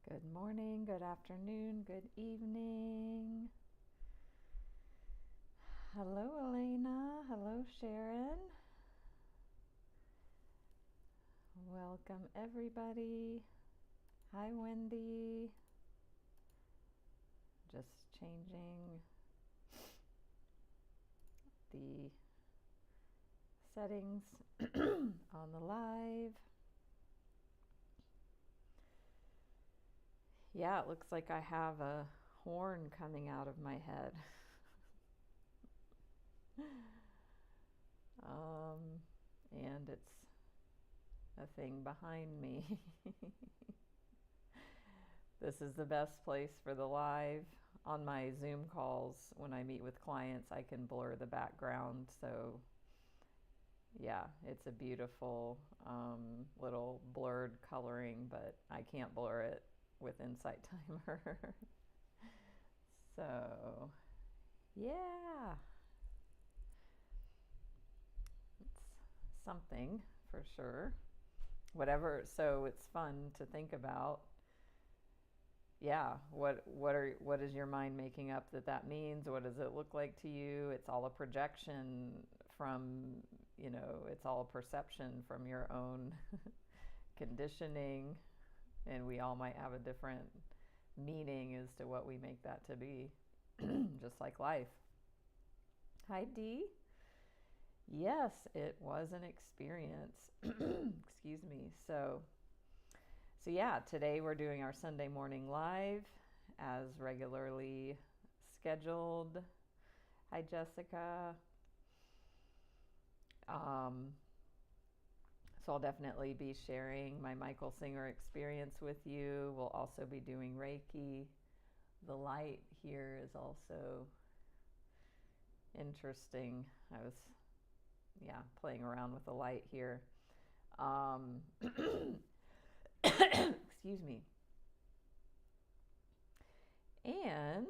Good morning, good afternoon, good evening. Hello, Elena. Hello, Sharon. Welcome, everybody. Hi, Wendy. Just changing the settings on the live. Yeah, it looks like I have a horn coming out of my head. And it's a thing behind me. This is the best place for the live. On my Zoom calls, when I meet with clients, I can blur the background. So yeah, it's a beautiful little blurred coloring, but I can't blur it with Insight Timer. So yeah, it's something for sure. Whatever, so it's fun to think about. Yeah, what is your mind making up that means? What does it look like to you? It's all a projection from, it's all a perception from your own conditioning, and we all might have a different meaning as to what we make that to be, just like life. Hi, Dee. Yes, it was an experience. Excuse me. So yeah, today we're doing our Sunday Morning Live as regularly scheduled. Hi, Jessica. So I'll definitely be sharing my Michael Singer experience with you. We'll also be doing Reiki. The light here is also interesting. I was, playing around with the light here. Excuse me. And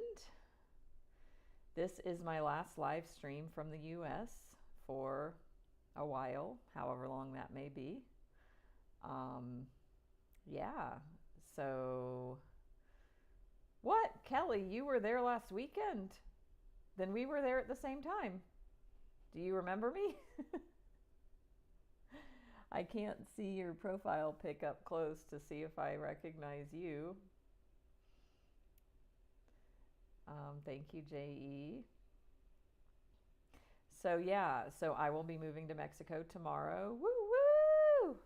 this is my last live stream from the US for a while, however long that may be. Yeah, so what? Kelly, you were there last weekend? Then we were there at the same time. Do you remember me? I can't see your profile pic up close to see if I recognize you. Thank you, J.E. So yeah, so I will be moving to Mexico tomorrow. Woo woo!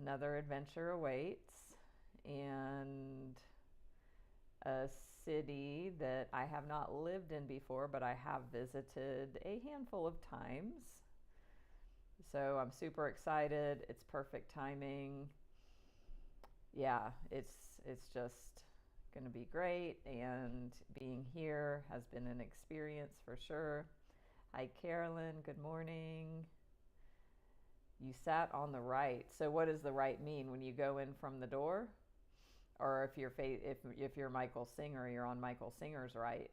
Another adventure awaits, and a city that I have not lived in before, but I have visited a handful of times. So I'm super excited. It's perfect timing. Yeah, it's just going to be great, and being here has been an experience for sure. Hi, Carolyn. Good morning. You sat on the right. So what does the right mean? When you go in from the door? Or if you're Michael Singer, you're on Michael Singer's right,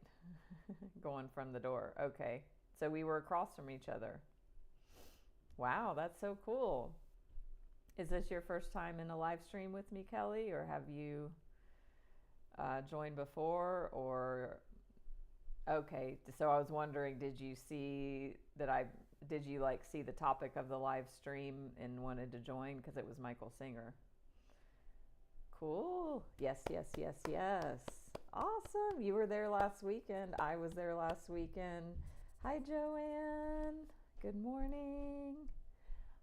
going from the door. Okay. So we were across from each other. Wow, that's so cool. Is this your first time in a live stream with me, Kelly, or have you joined before? Or okay, so I was wondering, did you see the topic of the live stream and wanted to join because it was Michael Singer? Cool. Yes, yes, yes, yes. Awesome. You were there last weekend. I was there last weekend. Hi, Joanne. Good morning.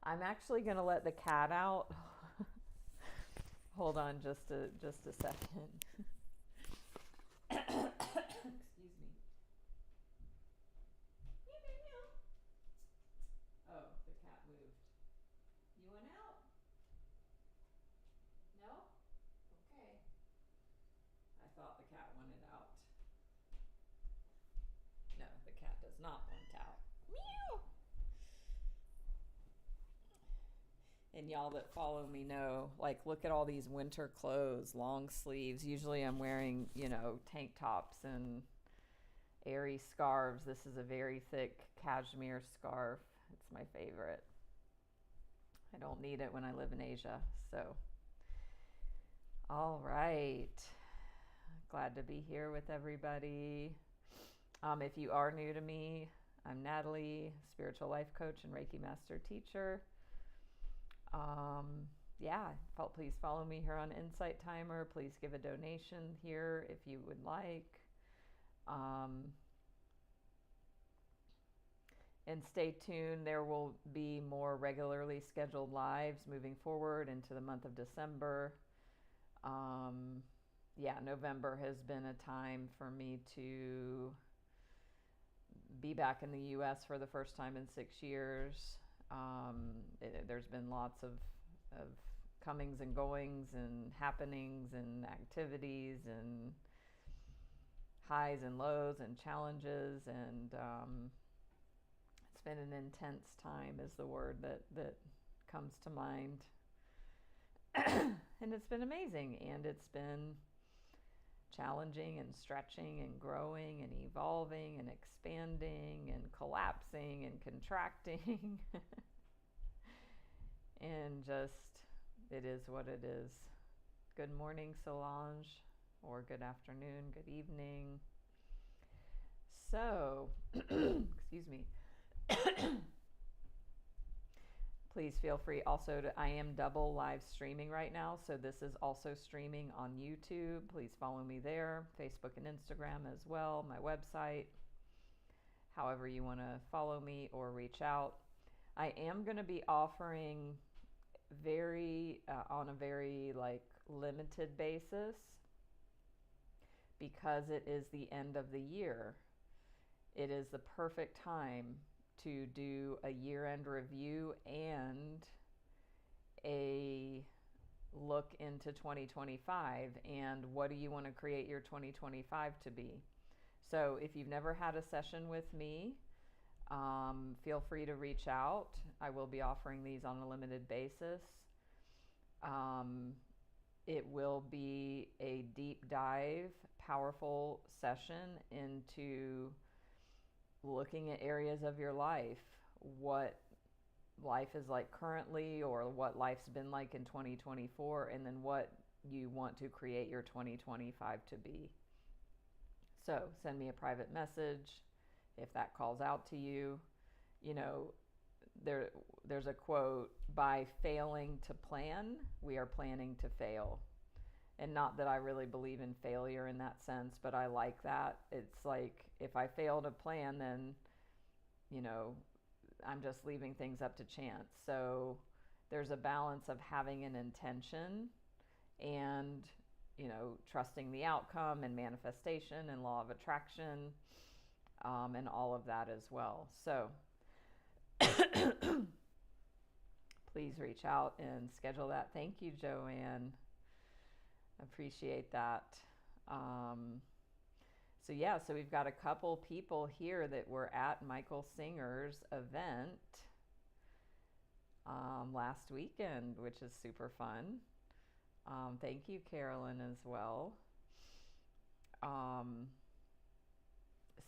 I'm actually going to let the cat out. Hold on just a second. Excuse me. Oh, the cat moved. You went out? No? Okay. I thought the cat wanted out. No, the cat does not want out. Meow. And y'all that follow me know, like, look at all these winter clothes, long sleeves. Usually I'm wearing, tank tops and airy scarves. This is a very thick cashmere scarf. It's my favorite. I don't need it when I live in Asia, so All right. Glad to be here with everybody. If you are new to me, I'm Natalie, spiritual life coach and Reiki Master Teacher. Please follow me here on Insight Timer. Please give a donation here if you would like. And stay tuned. There will be more regularly scheduled lives moving forward into the month of December. November has been a time for me to be back in the U.S. for the first time in 6 years. There's been lots of comings and goings and happenings and activities and highs and lows and challenges, and it's been an intense time is the word that comes to mind. And it's been amazing, and it's been challenging and stretching and growing and evolving and expanding and collapsing and contracting. And just, it is what it is. Good morning, Solange, or good afternoon, good evening. So, excuse me. Please feel free also I am double live streaming right now, so this is also streaming on YouTube. Please follow me there, Facebook and Instagram as well, my website, however you want to follow me or reach out. I am going to be offering on a very limited basis, because it is the end of the year. It is the perfect time to do a year-end review and a look into 2025 and what do you want to create your 2025 to be. So if you've never had a session with me, feel free to reach out. I will be offering these on a limited basis. It will be a deep dive, powerful session into looking at areas of your life, what life is like currently, or what life's been like in 2024, and then what you want to create your 2025 to be. So send me a private message if that calls out to you. You know, there's a quote, by failing to plan, we are planning to fail. And not that I really believe in failure in that sense, but I like that. It's like, if I fail to plan, then, I'm just leaving things up to chance. So there's a balance of having an intention and, trusting the outcome and manifestation and law of attraction, and all of that as well. So please reach out and schedule that. Thank you, Joanne. Appreciate that. So we've got a couple people here that were at Michael Singer's event last weekend, which is super fun. Thank you, Carolyn, as well.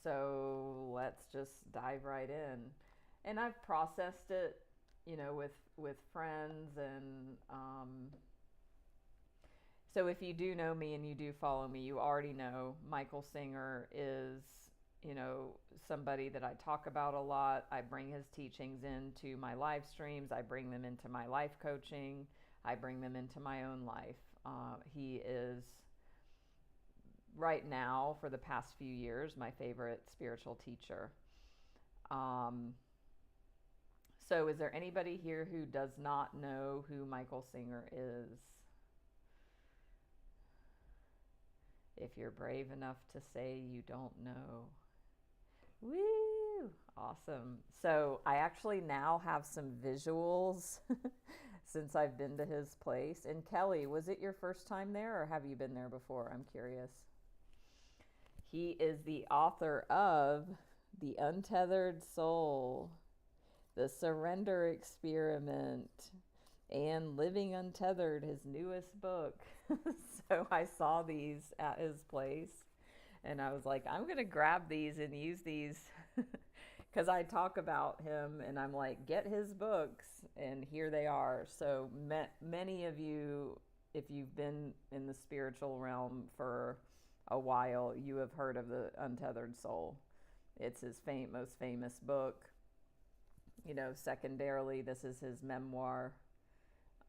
So let's just dive right in. And I've processed it, with friends, and so if you do know me and you do follow me, you already know Michael Singer is, somebody that I talk about a lot. I bring his teachings into my live streams. I bring them into my life coaching. I bring them into my own life. He is, right now, for the past few years, my favorite spiritual teacher. So is there anybody here who does not know who Michael Singer is? If you're brave enough to say you don't know. Woo! Awesome. So I actually now have some visuals since I've been to his place. And Kelly, was it your first time there, or have you been there before? I'm curious. He is the author of The Untethered Soul, The Surrender Experiment, and Living Untethered, his newest book. So I saw these at his place, and I was like, I'm going to grab these and use these because I talk about him, and I'm like, get his books, and here they are. So many of you if you've been in the spiritual realm for a while, you have heard of the Untethered Soul. It's his most famous book. Secondarily, this is his memoir.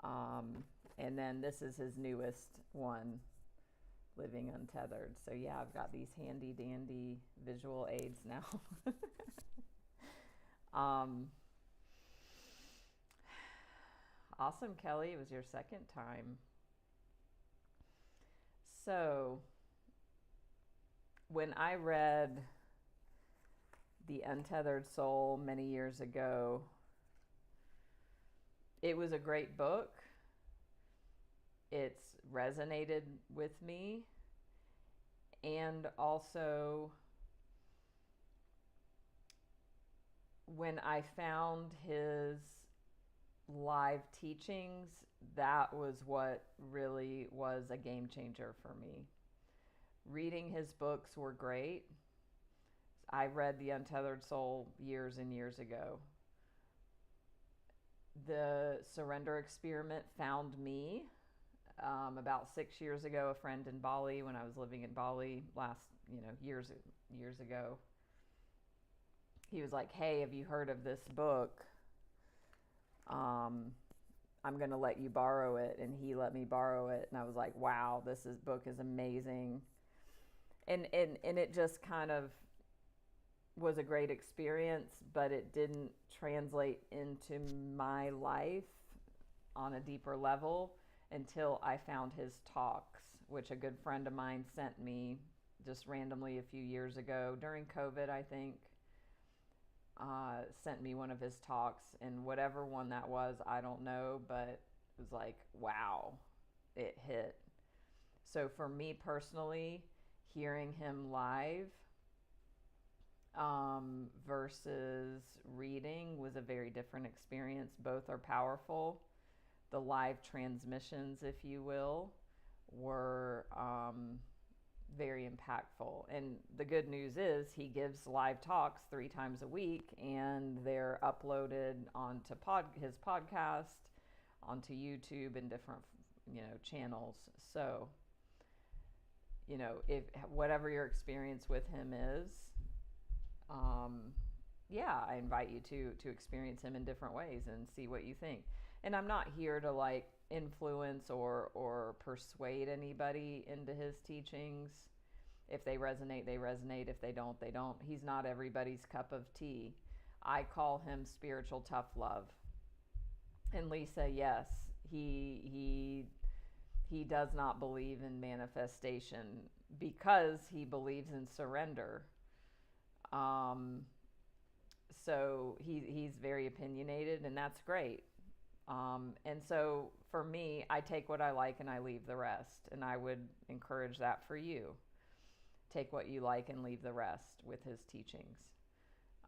And then this is his newest one, Living Untethered. So yeah, I've got these handy dandy visual aids now. Awesome, Kelly. It was your second time. So when I read The Untethered Soul many years ago, it was a great book. It's resonated with me. And also, when I found his live teachings, that was what really was a game changer for me. Reading his books were great. I read The Untethered Soul years and years ago. The Surrender Experiment found me about 6 years ago. A friend in Bali, when I was living in Bali years ago, he was like, "Hey, have you heard of this book? I'm going to let you borrow it." And he let me borrow it. And I was like, wow, book is amazing. And it just kind of was a great experience, but it didn't translate into my life on a deeper level until I found his talks, which a good friend of mine sent me just randomly a few years ago during COVID, I think. Sent me one of his talks, and whatever one that was, I don't know, but it was like, wow, it hit. So for me personally, hearing him live versus reading was a very different experience. Both are powerful. The live transmissions, if you will, were very impactful. And the good news is he gives live talks 3 times a week, and they're uploaded onto his podcast, onto YouTube, and different channels. So if whatever your experience with him is, I invite you to experience him in different ways and see what you think. And I'm not here to influence or persuade anybody into his teachings. If they resonate, they resonate. If they don't, they don't. He's not everybody's cup of tea. I call him spiritual tough love. And Lisa, yes, he does not believe in manifestation because he believes in surrender. So he's very opinionated, and that's great. And so for me, I take what I like and I leave the rest. And I would encourage that for you. Take what you like and leave the rest with his teachings.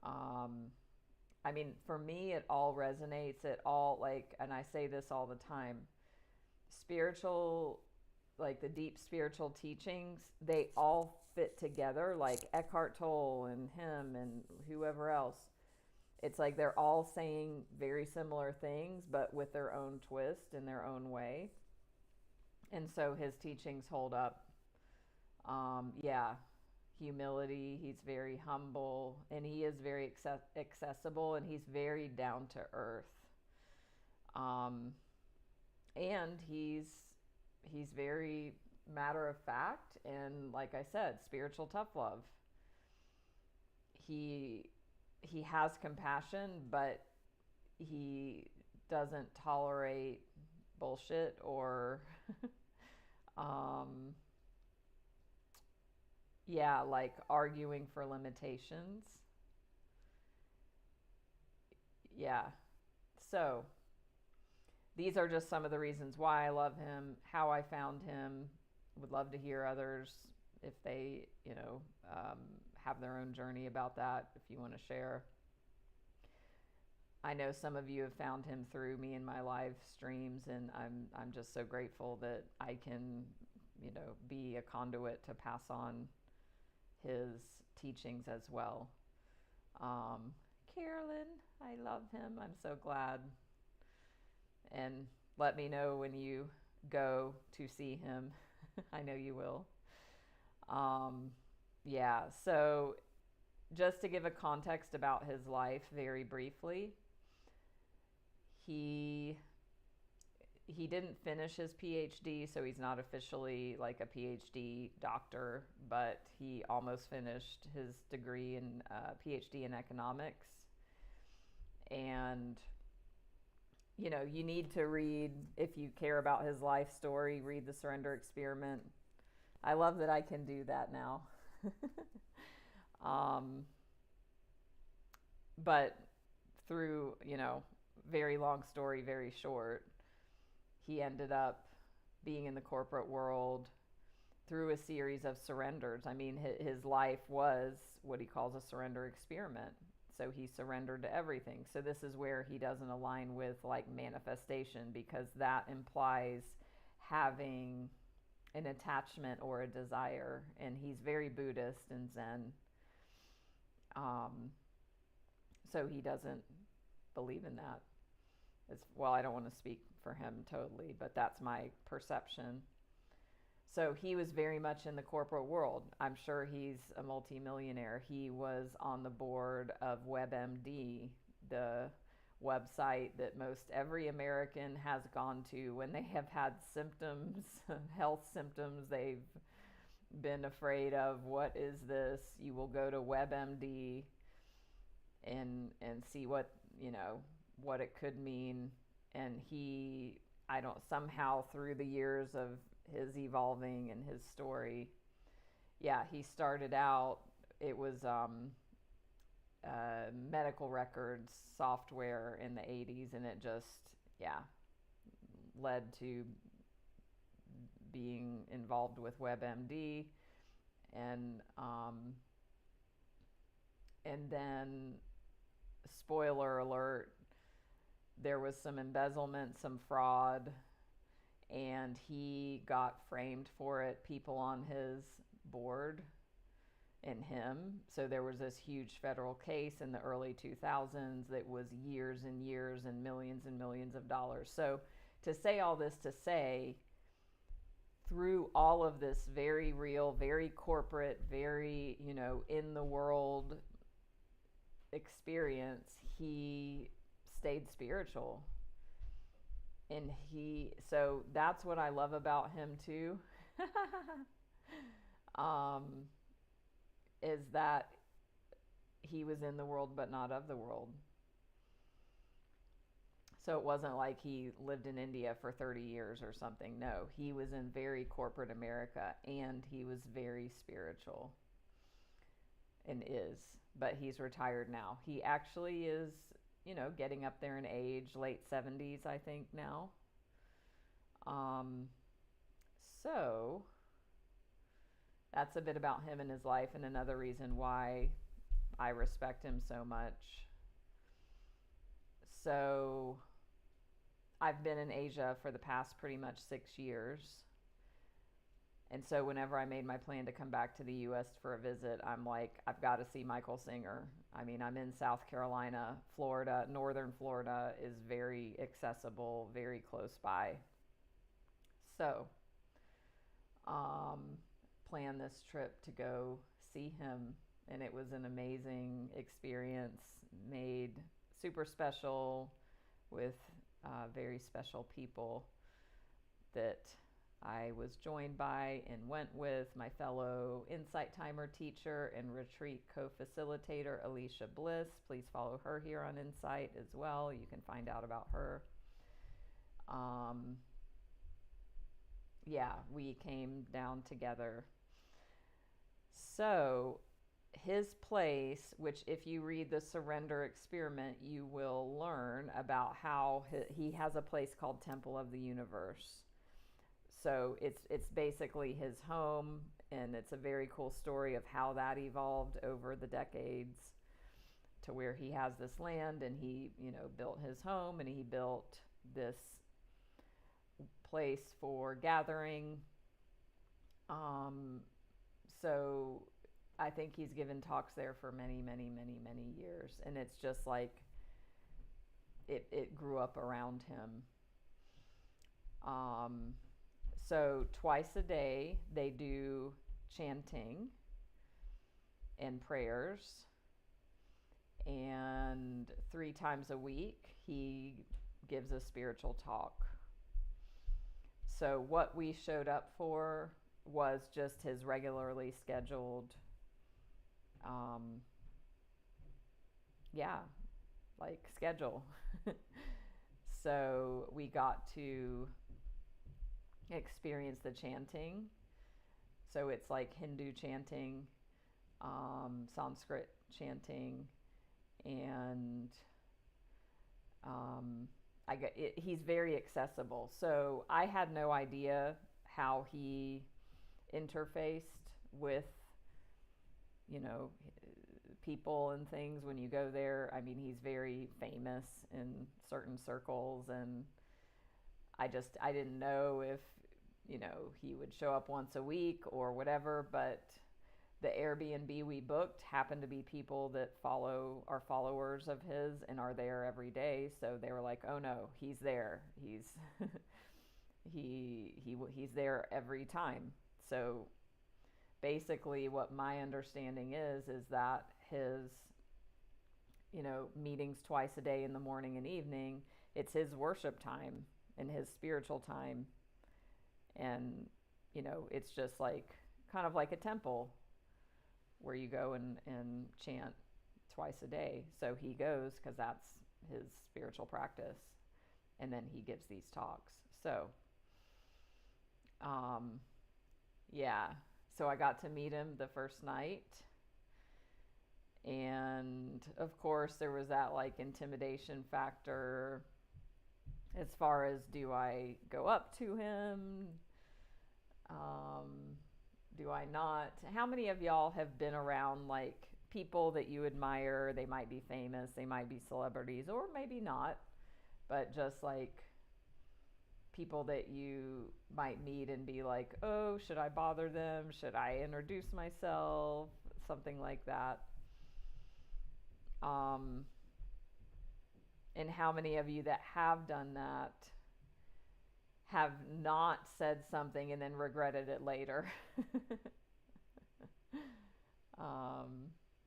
For me, it all resonates. It all, and I say this all the time, spiritual, the deep spiritual teachings, they all fit together, like Eckhart Tolle and him and whoever else. It's like they're all saying very similar things, but with their own twist in their own way. And so his teachings hold up. Humility, he's very humble, and he is very accessible, and he's very down to earth. And he's very matter of fact, and like I said, spiritual tough love. He has compassion, but he doesn't tolerate bullshit or arguing for limitations. So these are just some of the reasons why I love him, how I found him. Would love to hear others if they have their own journey about that, if you want to share. I know some of you have found him through me in my live streams, and I'm just so grateful that I can be a conduit to pass on his teachings as well. Carolyn, I love him. I'm so glad. And let me know when you go to see him. I know you will. Yeah, so just to give a context about his life very briefly, he he didn't finish his PhD, so he's not officially like a PhD doctor, but he almost finished his degree in PhD in economics. And you need to read, if you care about his life story, read The Surrender Experiment. I love that I can do that now. But through, very long story, very short, he ended up being in the corporate world through a series of surrenders. I mean, his life was what he calls a surrender experiment. So he surrendered to everything. So this is where he doesn't align with like manifestation, because that implies having an attachment or a desire. And he's very Buddhist and Zen. So he doesn't believe in that. Well, I don't want to speak for him totally, but that's my perception. So he was very much in the corporate world. I'm sure he's a multimillionaire. He was on the board of WebMD, the website that most every American has gone to when they have had symptoms, health symptoms they've been afraid of. What is this? You will go to WebMD and see what it could mean. And somehow through the years of his evolving and his story, he started out, it was medical records software in the 80s, and it just led to being involved with WebMD, and then, spoiler alert, there was some embezzlement, some fraud, and he got framed for it, people on his board and him. So there was this huge federal case in the early 2000s that was years and years and millions of dollars. So to say all this to say, through all of this very real, very corporate, very, in the world experience, he stayed spiritual. And so that's what I love about him too. Is that he was in the world but not of the world. So it wasn't like he lived in India for 30 years or something. No, he was in very corporate America, and he was very spiritual, and is. But he's retired now. He actually is, getting up there in age, late 70s, I think now. So that's a bit about him and his life, and another reason why I respect him so much. So I've been in Asia for the past pretty much 6 years. And so whenever I made my plan to come back to the U.S. for a visit, I'm like, I've got to see Michael Singer. I mean, I'm in South Carolina. Florida, northern Florida is very accessible, very close by. So, planned this trip to go see him, and it was an amazing experience, made super special with very special people that I was joined by and went with, my fellow Insight Timer teacher and retreat co-facilitator, Alicia Bliss. Please follow her here on Insight as well. You can find out about her. We came down together. So his place, which if you read the Surrender Experiment, you will learn about how he has a place called Temple of the Universe. So it's basically his home, and it's a very cool story of how that evolved over the decades to where he has this land, and he, built his home, and he built this place for gathering. So I think he's given talks there for many, many, many, many years, and it's just like it grew up around him. So twice a day they do chanting and prayers, and 3 times a week he gives a spiritual talk. So what we showed up for was just his regularly scheduled, schedule. So we got to experience the chanting. So it's like Hindu chanting, Sanskrit chanting, and he's very accessible. So I had no idea how he interfaced with, people and things when you go there. I mean, he's very famous in certain circles, and I didn't know if, he would show up once a week or whatever, but the Airbnb we booked happened to be people that are followers of his and are there every day. So they were like, "Oh no, he's there. He's he's there every time." So basically what my understanding is that his, meetings twice a day in the morning and evening, it's his worship time and his spiritual time. And, it's just like, kind of like a temple where you go and chant twice a day. So he goes because that's his spiritual practice. And then he gives these talks. So, yeah. So I got to meet him the first night. And of course there was that like intimidation factor as far as, do I go up to him? Do I not? How many of y'all have been around like people that you admire? They might be famous, they might be celebrities, or maybe not, but just like people that you might meet and be like, oh, should I bother them? Should I introduce myself? Something like that. And how many of you that have done that have not said something and then regretted it later?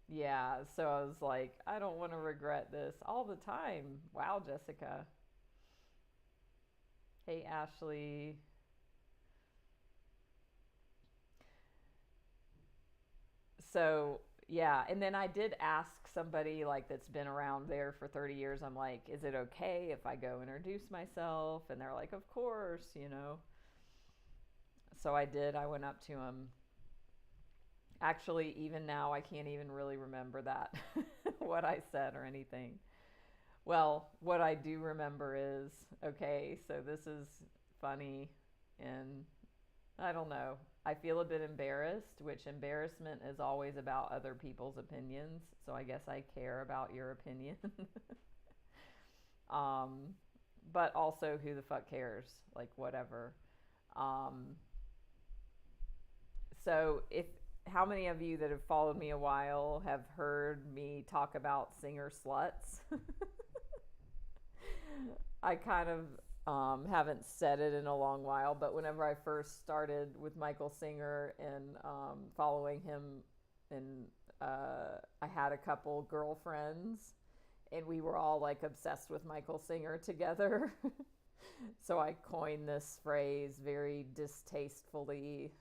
Yeah, so I was like, I don't want to regret this all the time. Wow, Jessica. Hey, Ashley. So, yeah, and then I did ask somebody like that's been around there for 30 years. I'm like, is it okay if I go introduce myself? And they're like, of course, So I did. I went up to him. Actually, even now, I can't even really remember that, what I said or anything. Well, what I do remember is, okay, so this is funny, and I don't know. I feel a bit embarrassed, which embarrassment is always about other people's opinions. So I guess I care about your opinion. But also, who the fuck cares? Like, whatever. So how many of you that have followed me a while have heard me talk about singer sluts? I kind of haven't said it in a long while, but whenever I first started with Michael Singer and following him, and I had a couple girlfriends, and we were all like obsessed with Michael Singer together. So I coined this phrase very distastefully.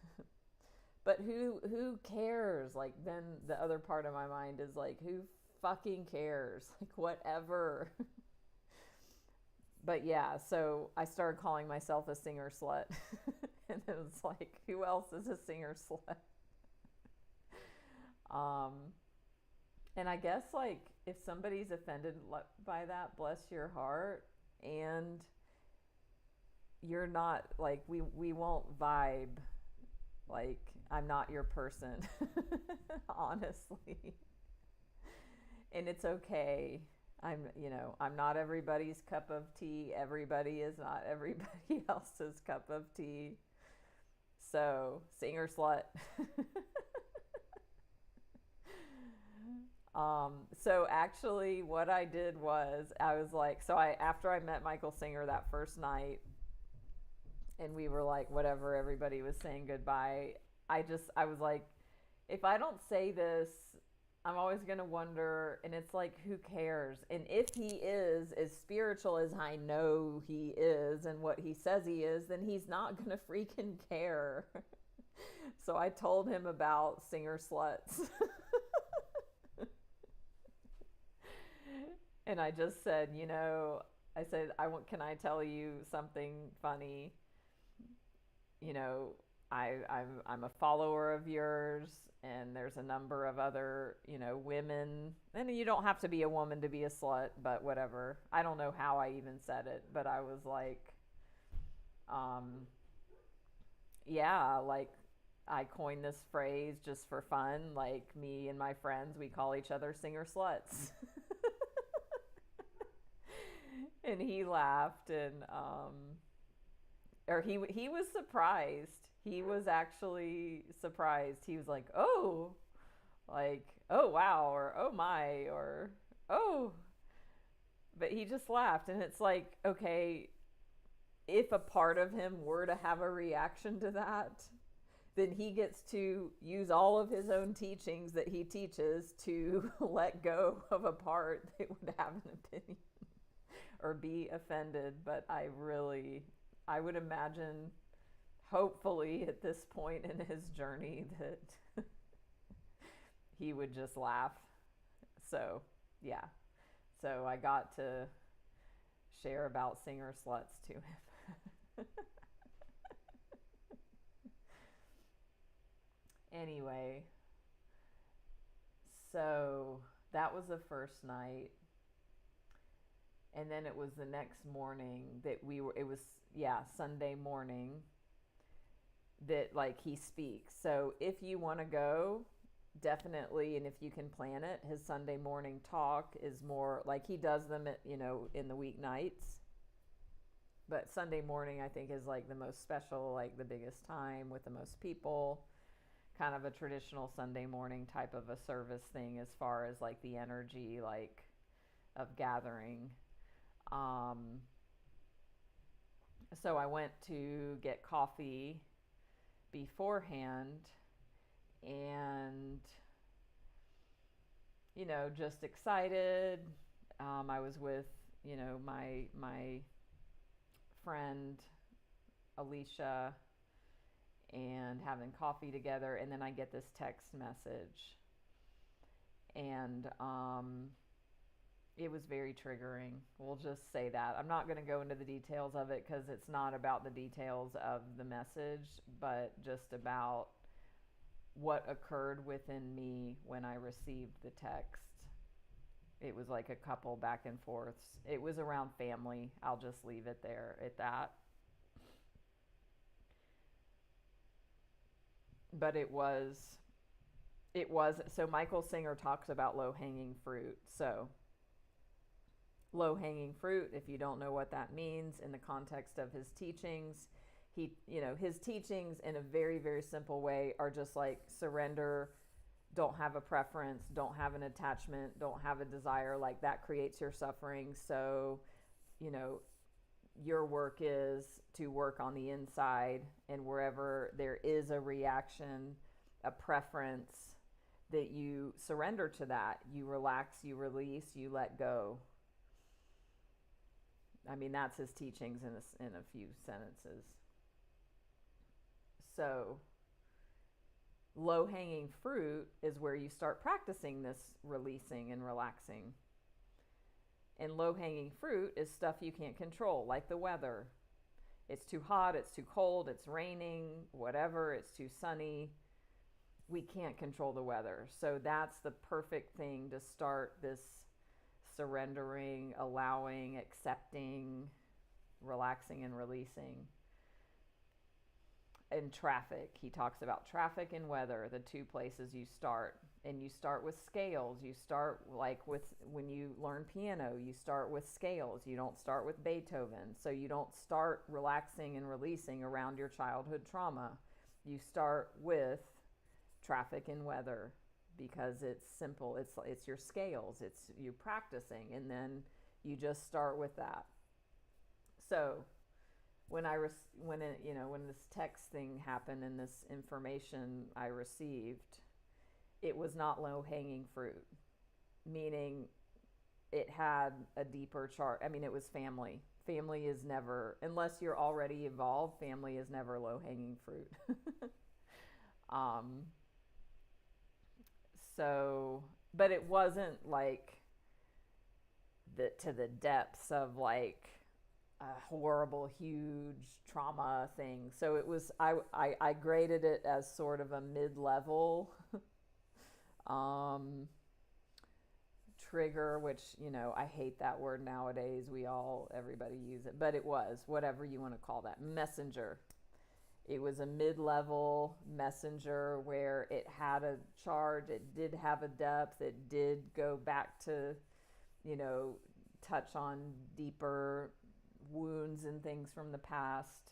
But who cares? Like, then the other part of my mind is like, who fucking cares? Like, whatever. But yeah, so I started calling myself a singer slut. And it was like, who else is a singer slut? And I guess, like, if somebody's offended by that, bless your heart. And you're not, like, we won't vibe. Like, I'm not your person, honestly. And it's okay. I'm not everybody's cup of tea. Everybody is not everybody else's cup of tea. So, singer slut. So actually what I did was, I was like, after I met Michael Singer that first night, and we were like, whatever, everybody was saying goodbye. I was like, if I don't say this, I'm always going to wonder. And it's like, who cares? And if he is as spiritual as I know he is and what he says he is, then he's not going to freaking care. So I told him about singer sluts. And I just said, I said, can I tell you something funny? I'm a follower of yours, and there's a number of other, women, and you don't have to be a woman to be a slut, but whatever. I don't know how I even said it, but I was like, yeah, like I coined this phrase just for fun. Like, me and my friends, we call each other singer sluts. And he laughed, and or he was surprised. He was actually surprised. He was like, "Oh, like, oh wow," or "Oh my," or "Oh." But he just laughed, and it's like, okay, if a part of him were to have a reaction to that, then he gets to use all of his own teachings that he teaches to let go of a part that would have an opinion or be offended. But I would imagine, hopefully at this point in his journey, that he would just laugh. So, yeah. So I got to share about singer sluts to him. Anyway, so that was the first night. And then it was the next morning that it was Sunday morning that like he speaks. So if you want to go, definitely, and if you can plan it, his Sunday morning talk is more like he does them at, in the weeknights. But Sunday morning, I think, is like the most special, like the biggest time with the most people, kind of a traditional Sunday morning type of a service thing as far as like the energy, like of gathering. So I went to get coffee beforehand, and, just excited. I was with, my friend Alicia, and having coffee together, and then I get this text message, and it was very triggering. We'll just say that. I'm not going to go into the details of it because it's not about the details of the message, but just about what occurred within me when I received the text. It was like a couple back and forths. It was around family. I'll just leave it there at that. But it was, so Michael Singer talks about low-hanging fruit. So low-hanging fruit, if you don't know what that means in the context of his teachings, his teachings in a very, very simple way are just like surrender, don't have a preference, don't have an attachment, don't have a desire. Like that creates your suffering. So, your work is to work on the inside, and wherever there is a reaction, a preference, that you surrender to that. You relax, you release, you let go. I mean, that's his teachings in a few sentences. So low-hanging fruit is where you start practicing this releasing and relaxing. And low-hanging fruit is stuff you can't control, like the weather. It's too hot, it's too cold, it's raining, whatever, it's too sunny. We can't control the weather. So that's the perfect thing to start this surrendering, allowing, accepting, relaxing, and releasing. And traffic, he talks about traffic and weather, the two places you start. And you start with scales. You start like with, when you learn piano, you start with scales. You don't start with Beethoven. So you don't start relaxing and releasing around your childhood trauma. You start with traffic and weather, because it's simple. It's your scales. It's you practicing, and then you just start with that. So when this text thing happened and this information I received, it was not low-hanging fruit, meaning it had a deeper chart. I mean, it was family. Family is never, unless you're already evolved, family is never low-hanging fruit. So, but it wasn't like to the depths of like a horrible, huge trauma thing. So it was, I graded it as sort of a mid-level trigger, which, I hate that word nowadays. Everybody use it, but it was, whatever you want to call that, messenger. It was a mid-level messenger where it had a charge, it did have a depth, it did go back to, touch on deeper wounds and things from the past.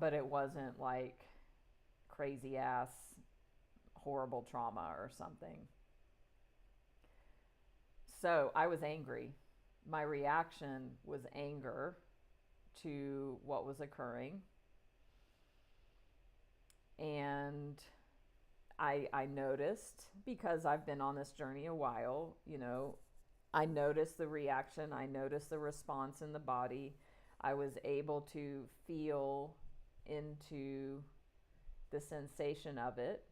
But it wasn't like crazy ass horrible trauma or something. So I was angry. My reaction was anger to what was occurring. And I noticed, because I've been on this journey a while, I noticed the reaction, I noticed the response in the body. I was able to feel into the sensation of it.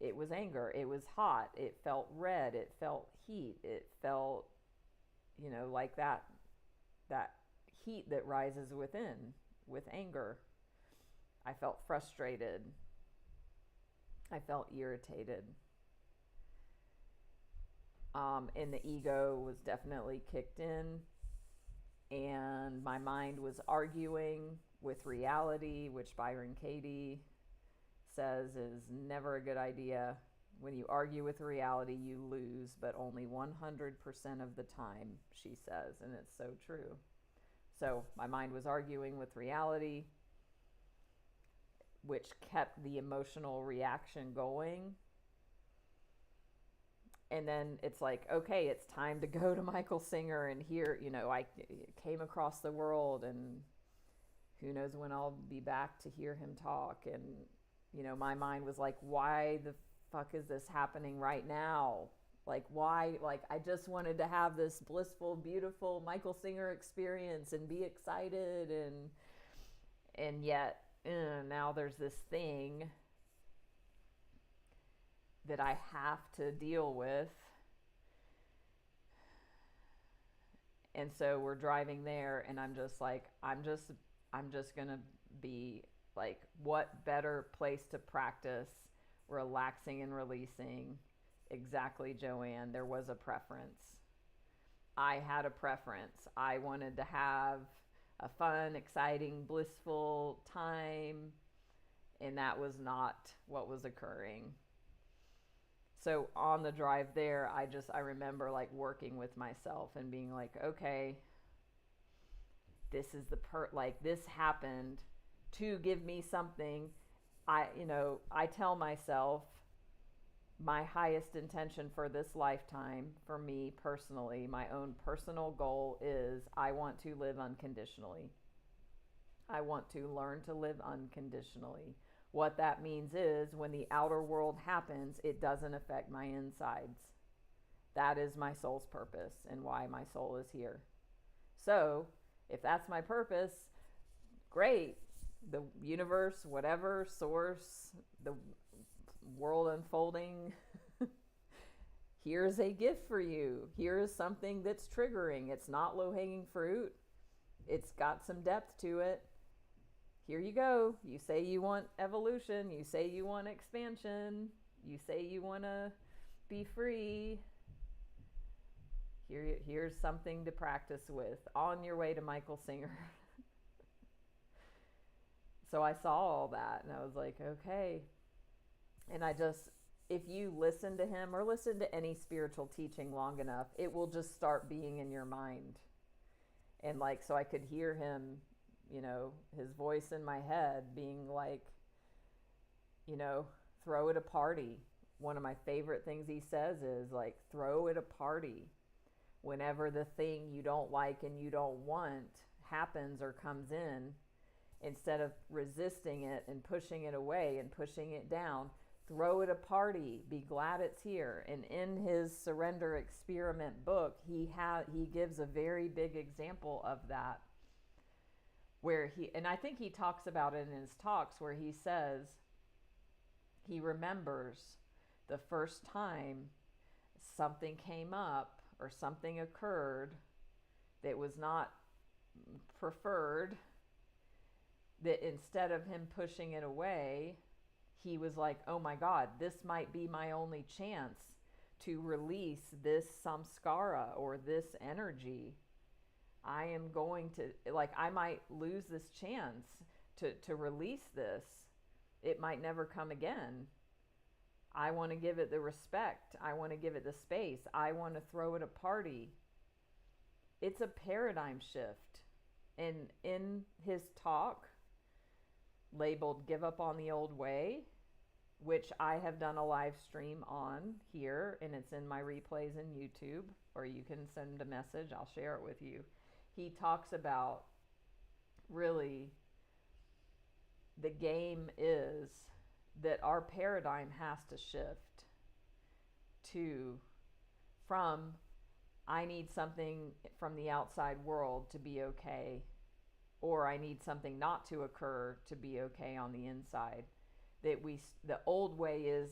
It was anger. It was hot. It felt red. It felt heat. It felt, like that heat that rises within with anger. I felt frustrated. I felt irritated. And the ego was definitely kicked in. And my mind was arguing with reality, which Byron Katie says is never a good idea. When you argue with reality, you lose, but only 100% of the time, she says. And it's so true. So my mind was arguing with reality, which kept the emotional reaction going. And then it's like, okay, it's time to go to Michael Singer and hear, I came across the world, and who knows when I'll be back to hear him talk. And, my mind was like, why the fuck is this happening right now? Like, why? Like, I just wanted to have this blissful, beautiful Michael Singer experience and be excited. And yet, now there's this thing that I have to deal with. And so we're driving there, and I'm just like, I'm just gonna be like, what better place to practice relaxing and releasing? Exactly, Joanne. There was a preference. I had a preference. I wanted to have a fun, exciting, blissful time, and that was not what was occurring. So on the drive there, I remember like working with myself and being like, okay, this is this happened to give me something. I tell myself my highest intention for this lifetime, for me personally, my own personal goal is I want to live unconditionally. I want to learn to live unconditionally. What that means is when the outer world happens, it doesn't affect my insides. That is my soul's purpose and why my soul is here. So if that's my purpose, great. The universe, whatever, source, the world unfolding, here's a gift for you. Here's something that's triggering. It's not low-hanging fruit. It's got some depth to it. Here you go. You say you want evolution. You say you want expansion. You say you want to be free. Here's something to practice with on your way to Michael Singer. So I saw all that, and I was like, okay. And if you listen to him or listen to any spiritual teaching long enough, it will just start being in your mind. And so I could hear him, his voice in my head being like, throw it a party. One of my favorite things he says is like, throw it a party. Whenever the thing you don't like and you don't want happens or comes in, instead of resisting it and pushing it away and pushing it down, throw it a party, be glad it's here. And in his Surrender Experiment book, he gives a very big example of that, where and I think he talks about it in his talks, where he says he remembers the first time something came up or something occurred that was not preferred, that instead of him pushing it away, he was like, oh my God, this might be my only chance to release this samskara or this energy. I am going to, like, I might lose this chance to release this. It might never come again. I want to give it the respect. I want to give it the space. I want to throw it a party. It's a paradigm shift. And in his talk, labeled Give Up on the Old Way, which I have done a live stream on here, and it's in my replays in YouTube, or you can send a message, I'll share it with you. He talks about, really, the game is that our paradigm has to shift from I need something from the outside world to be okay, or I need something not to occur to be okay on the inside. That the old way is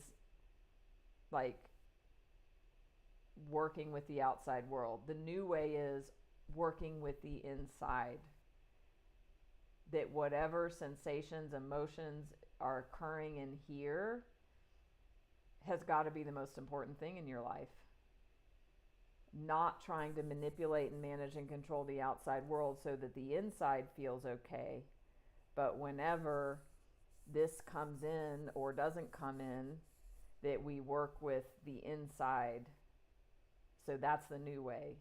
like working with the outside world. The new way is working with the inside. That whatever sensations, emotions are occurring in here has got to be the most important thing in your life. Not trying to manipulate and manage and control the outside world so that the inside feels okay. But whenever this comes in or doesn't come in, that we work with the inside. So that's the new way.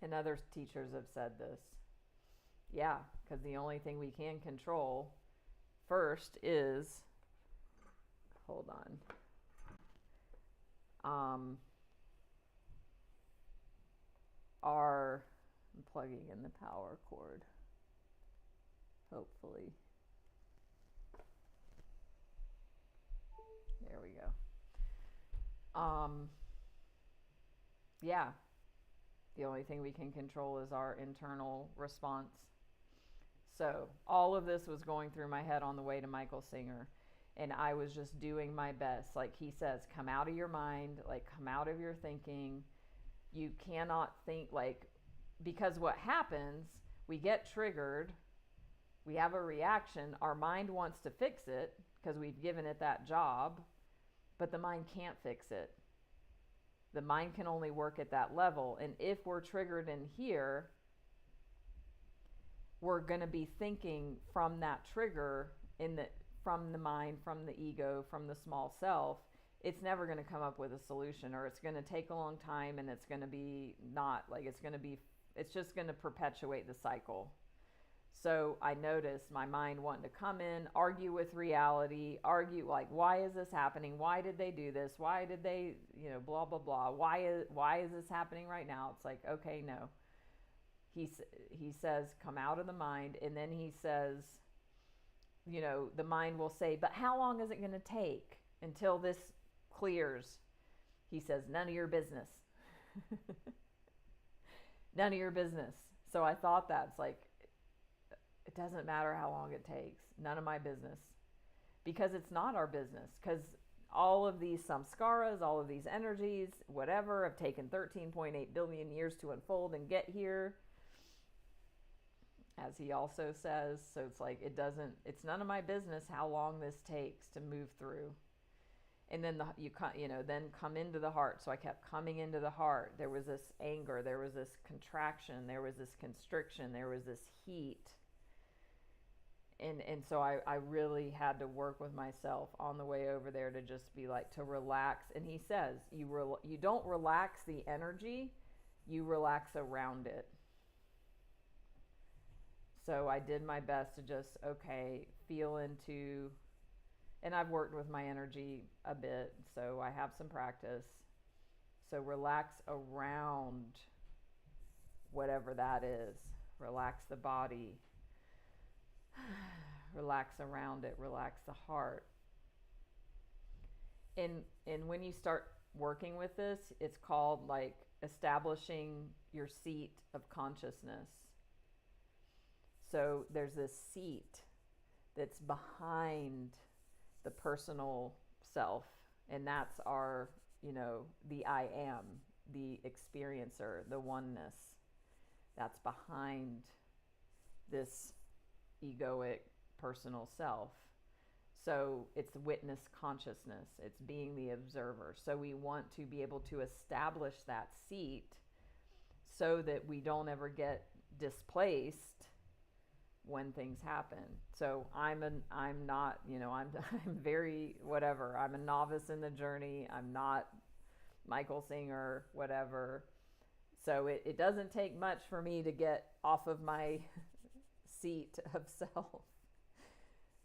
And other teachers have said this. Yeah, because the only thing we can control first is, hold on, I'm plugging in the power cord, hopefully. There we go. Yeah, the only thing we can control is our internal response. So all of this was going through my head on the way to Michael Singer, and I was just doing my best. Like he says, come out of your mind, like come out of your thinking. You cannot think, like, because what happens, we get triggered, we have a reaction, our mind wants to fix it because we've given it that job, but the mind can't fix it. The mind can only work at that level. And if we're triggered in here, we're going to be thinking from that trigger, from the mind, from the ego, from the small self. It's never going to come up with a solution, or it's going to take a long time, and it's going to be it's just going to perpetuate the cycle. So I noticed my mind wanting to come in, argue with reality, argue like, why is this happening? Why did they do this? Why did they, blah, blah, blah. Why is this happening right now? It's like, okay, no. He says, come out of the mind. And then he says, the mind will say, but how long is it going to take until this clears? He says, none of your business. None of your business. So I thought that's like, it doesn't matter how long it takes. None of my business. Because it's not our business. Because all of these samskaras, all of these energies, whatever, have taken 13.8 billion years to unfold and get here. As he also says. So it's like, it's none of my business how long this takes to move through. And then then come into the heart. So I kept coming into the heart. There was this anger. There was this contraction. There was this constriction. There was this heat. And so I really had to work with myself on the way over there to just be like, to relax. And he says, you don't relax the energy, you relax around it. So I did my best to just, feel into, and I've worked with my energy a bit, so I have some practice. So relax around whatever that is. relax the body, relax around it, relax the heart. And when you start working with this, it's called like establishing your seat of consciousness. So there's this seat that's behind the personal self, and that's our, the I am, the experiencer, the oneness. That's behind this egoic personal self. So it's witness consciousness. It's being the observer. So we want to be able to establish that seat so that we don't ever get displaced when things happen. So I'm not, I'm very whatever. I'm a novice in the journey. I'm not Michael Singer, whatever. So it doesn't take much for me to get off of my seat of self.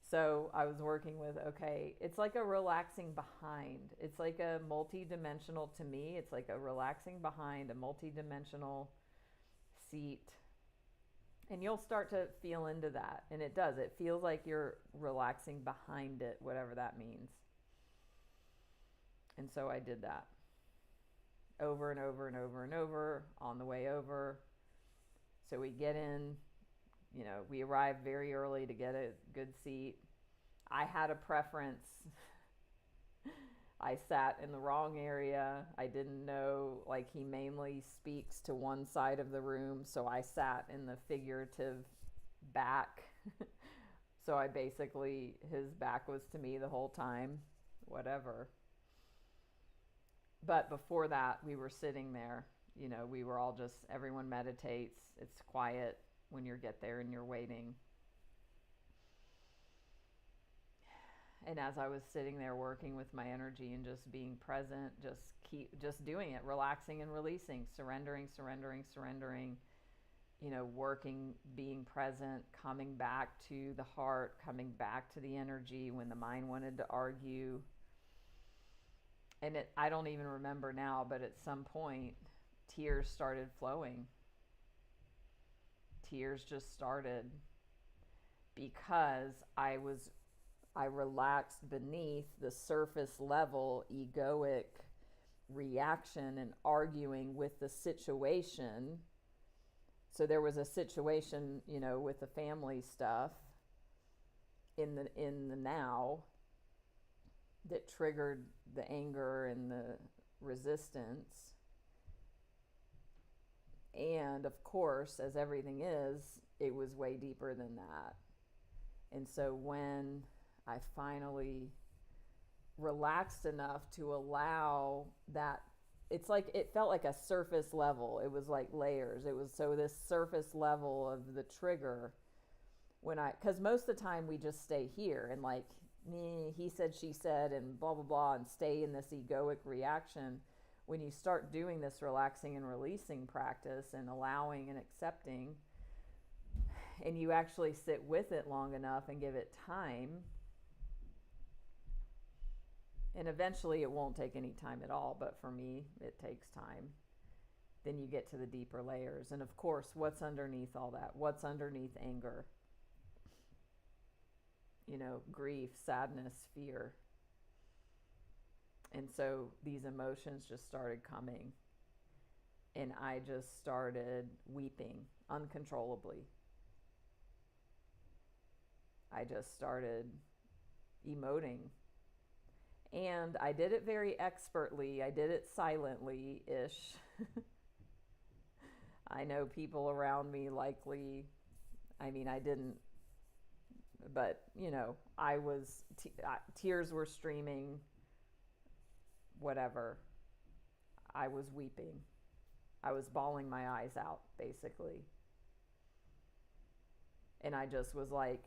So I was working with, okay, it's like a relaxing behind. It's like a multi-dimensional, to me, it's like a relaxing behind, a multi-dimensional seat. And you'll start to feel into that. And it does. It feels like you're relaxing behind it, whatever that means. And so I did that over and over and over and over on the way over. So we get in, we arrived very early to get a good seat. I had a preference. I sat in the wrong area. I didn't know, like, he mainly speaks to one side of the room, so I sat in the figurative back. So I basically, his back was to me the whole time, whatever. But before that, we were sitting there. We were all just, everyone meditates. It's quiet when you get there and you're waiting. And as I was sitting there working with my energy and just being present, just doing it, relaxing and releasing, surrendering, working, being present, coming back to the heart, coming back to the energy when the mind wanted to argue. And I don't even remember now, but at some point, tears started flowing. Tears just started because I relaxed beneath the surface level egoic reaction and arguing with the situation. So there was a situation, with the family stuff in the now that triggered the anger and the resistance. And of course, as everything is, it was way deeper than that. And so when I finally relaxed enough to allow that, it felt like a surface level. It was like layers. It was so this surface level of the trigger because most of the time we just stay here and like me, he said, she said, and blah, blah, blah, and stay in this egoic reaction. When you start doing this relaxing and releasing practice and allowing and accepting, and you actually sit with it long enough and give it time, and eventually it won't take any time at all, but for me, it takes time. Then you get to the deeper layers. And of course, what's underneath all that? What's underneath anger? Grief, sadness, fear. And so these emotions just started coming. And I just started weeping uncontrollably. I just started emoting. And I did it very expertly. I did it silently-ish. I know people around me likely, I didn't, but, I was, tears were streaming, whatever. I was weeping. I was bawling my eyes out, basically. And I just was like,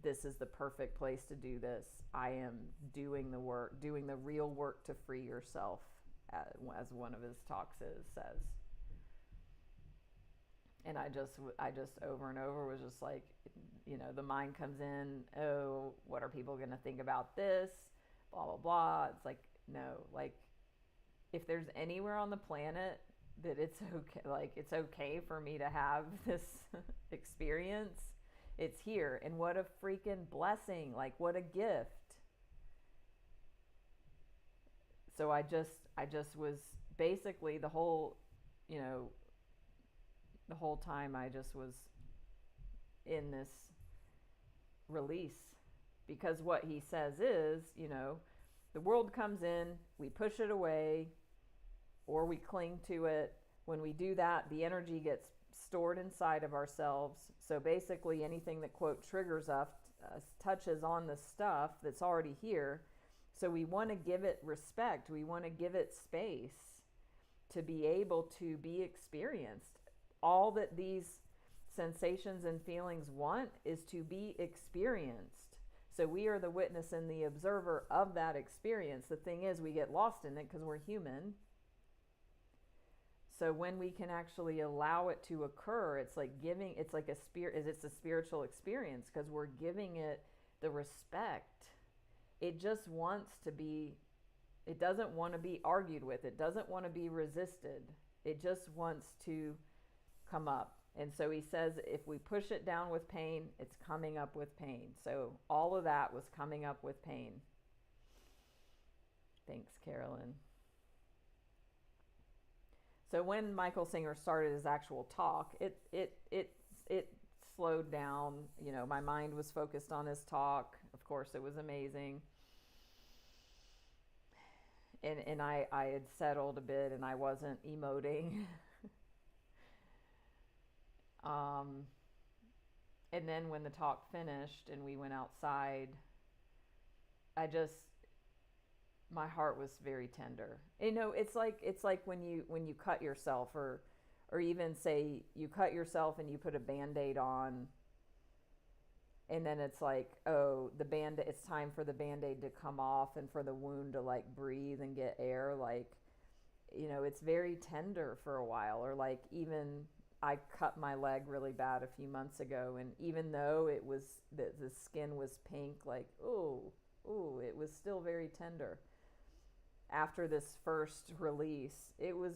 this is the perfect place to do this. I am doing the work, doing the real work to free yourself, as one of his talks says. And I just over and over was just like, the mind comes in, oh, what are people going to think about this? Blah, blah, blah. It's like, no, like, if there's anywhere on the planet that it's okay, like it's okay for me to have this experience. It's here, and what a freaking blessing, like what a gift. So I just was basically the whole, you know, the whole time I just was in this release, because what he says is, you know, the world comes in, we push it away, or we cling to it. When we do that, the energy gets stored inside of ourselves. So basically anything that, quote, triggers us, touches on the stuff that's already here. So we want to give it respect. We want to give it space to be able to be experienced. All that these sensations and feelings want is to be experienced. So we are the witness and the observer of that experience. The thing is, we get lost in it because we're human. So when we can actually allow it to occur, it's like giving, it's like it's a spiritual experience because we're giving it the respect. It just wants to be, it doesn't want to be argued with. It doesn't want to be resisted. It just wants to come up. And so he says, if we push it down with pain, it's coming up with pain. So all of that was coming up with pain. Thanks, Carolyn. So when Michael Singer started his actual talk, it slowed down. You know, my mind was focused on his talk. Of course, it was amazing. And I had settled a bit, and I wasn't emoting. And then when the talk finished and we went outside, my heart was very tender. You know, it's like when you cut yourself, or even say you cut yourself and you put a Band-Aid on, and then it's like, oh, it's time for the Band-Aid to come off and for the wound to like breathe and get air. Like, you know, it's very tender for a while. Or like, even I cut my leg really bad a few months ago, and even though it was the skin was pink, like, ooh, it was still very tender. After this first release, it was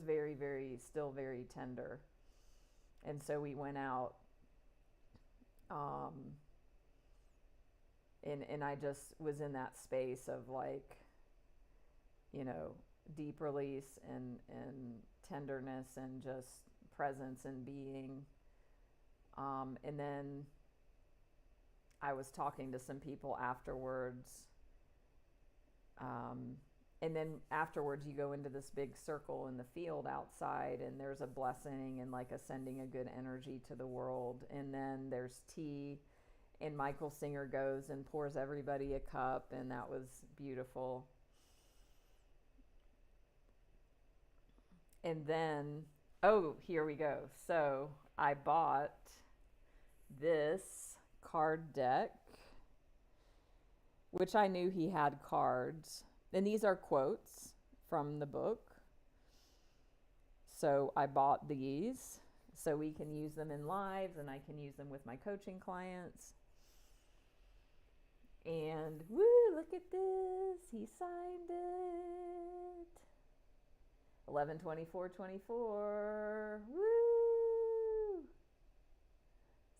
still very tender. And so we went out, and I just was in that space of like, you know, deep release and tenderness and just presence and being. And then I was talking to some people afterwards. And then afterwards you go into this big circle in the field outside, and there's a blessing and like a sending a good energy to the world. And then there's tea, and Michael Singer goes and pours everybody a cup, and that was beautiful. And then, oh, here we go. So I bought this card deck, which I knew he had cards. And these are quotes from the book. So I bought these so we can use them in lives, and I can use them with my coaching clients. And woo, look at this. He signed it. 11/24/24. Woo!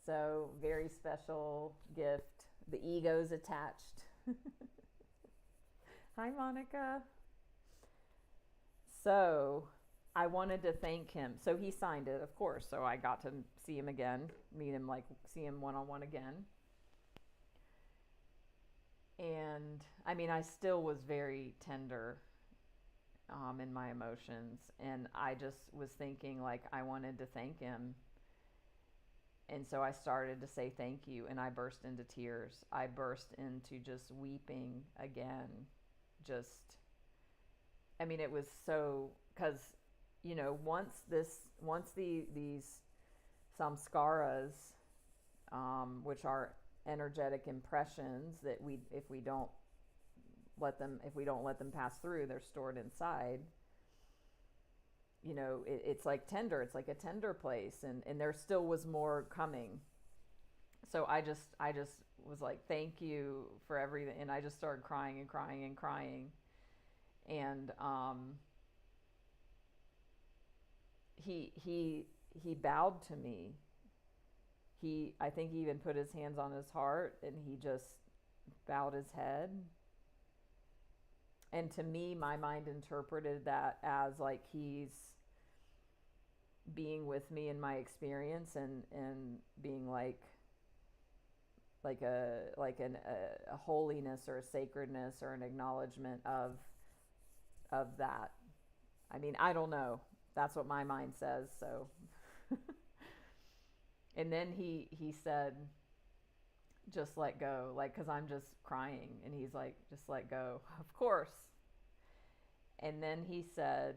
So very special gift. The ego's attached. Hi, Monica. So I wanted to thank him. So he signed it, of course. So I got to see him again, meet him, like see him one-on-one again. And I mean, I still was very tender in my emotions. And I just was thinking, like, I wanted to thank him. And so I started to say thank you, and I burst into tears. I burst into just weeping again. I mean, it was so, because, you know, once these samskaras, which are energetic impressions that if we don't let them pass through, they're stored inside. You know, it's like tender. It's like a tender place, and there still was more coming. So I just was like, thank you for everything, and I just started crying and crying and crying. And he bowed to me. I think he even put his hands on his heart and he just bowed his head. And to me, my mind interpreted that as like he's being with me in my experience and being like a holiness or a sacredness or an acknowledgement of that. I mean, I don't know. That's what my mind says. So, and then he said, just let go, like, because I'm just crying, and he's like, just let go, of course. And then he said,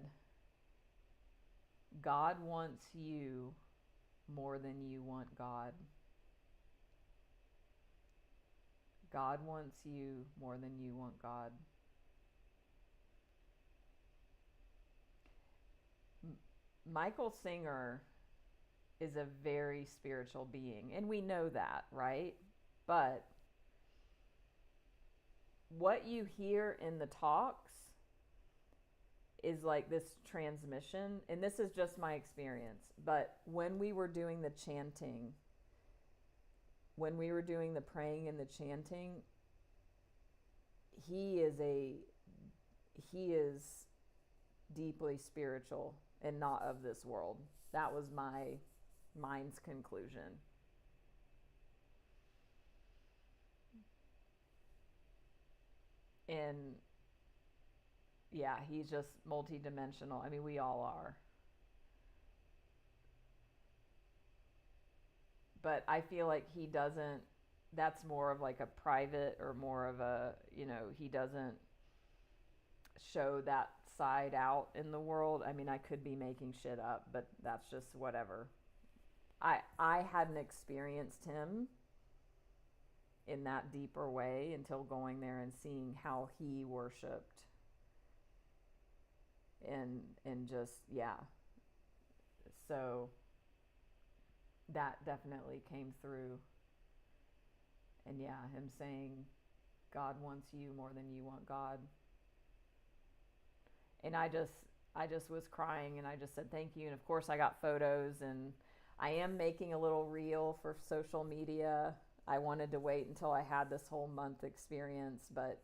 God wants you more than you want God. God wants you more than you want God. Michael Singer is a very spiritual being, and we know that, right? But what you hear in the talks is like this transmission, and this is just my experience, but when we were doing the chanting, when we were doing the praying and the chanting, he is deeply spiritual and not of this world. That was my mind's conclusion. And yeah, he's just multidimensional. I mean, we all are. But I feel like he doesn't, that's more of like a private or more of a, he doesn't show that side out in the world. I mean, I could be making shit up, but that's just whatever. I hadn't experienced him in that deeper way until going there and seeing how he worshiped. And just, yeah. So that definitely came through. And yeah, him saying, God wants you more than you want God. And I just was crying, and I just said thank you. And of course I got photos, and I am making a little reel for social media. I wanted to wait until I had this whole month experience, but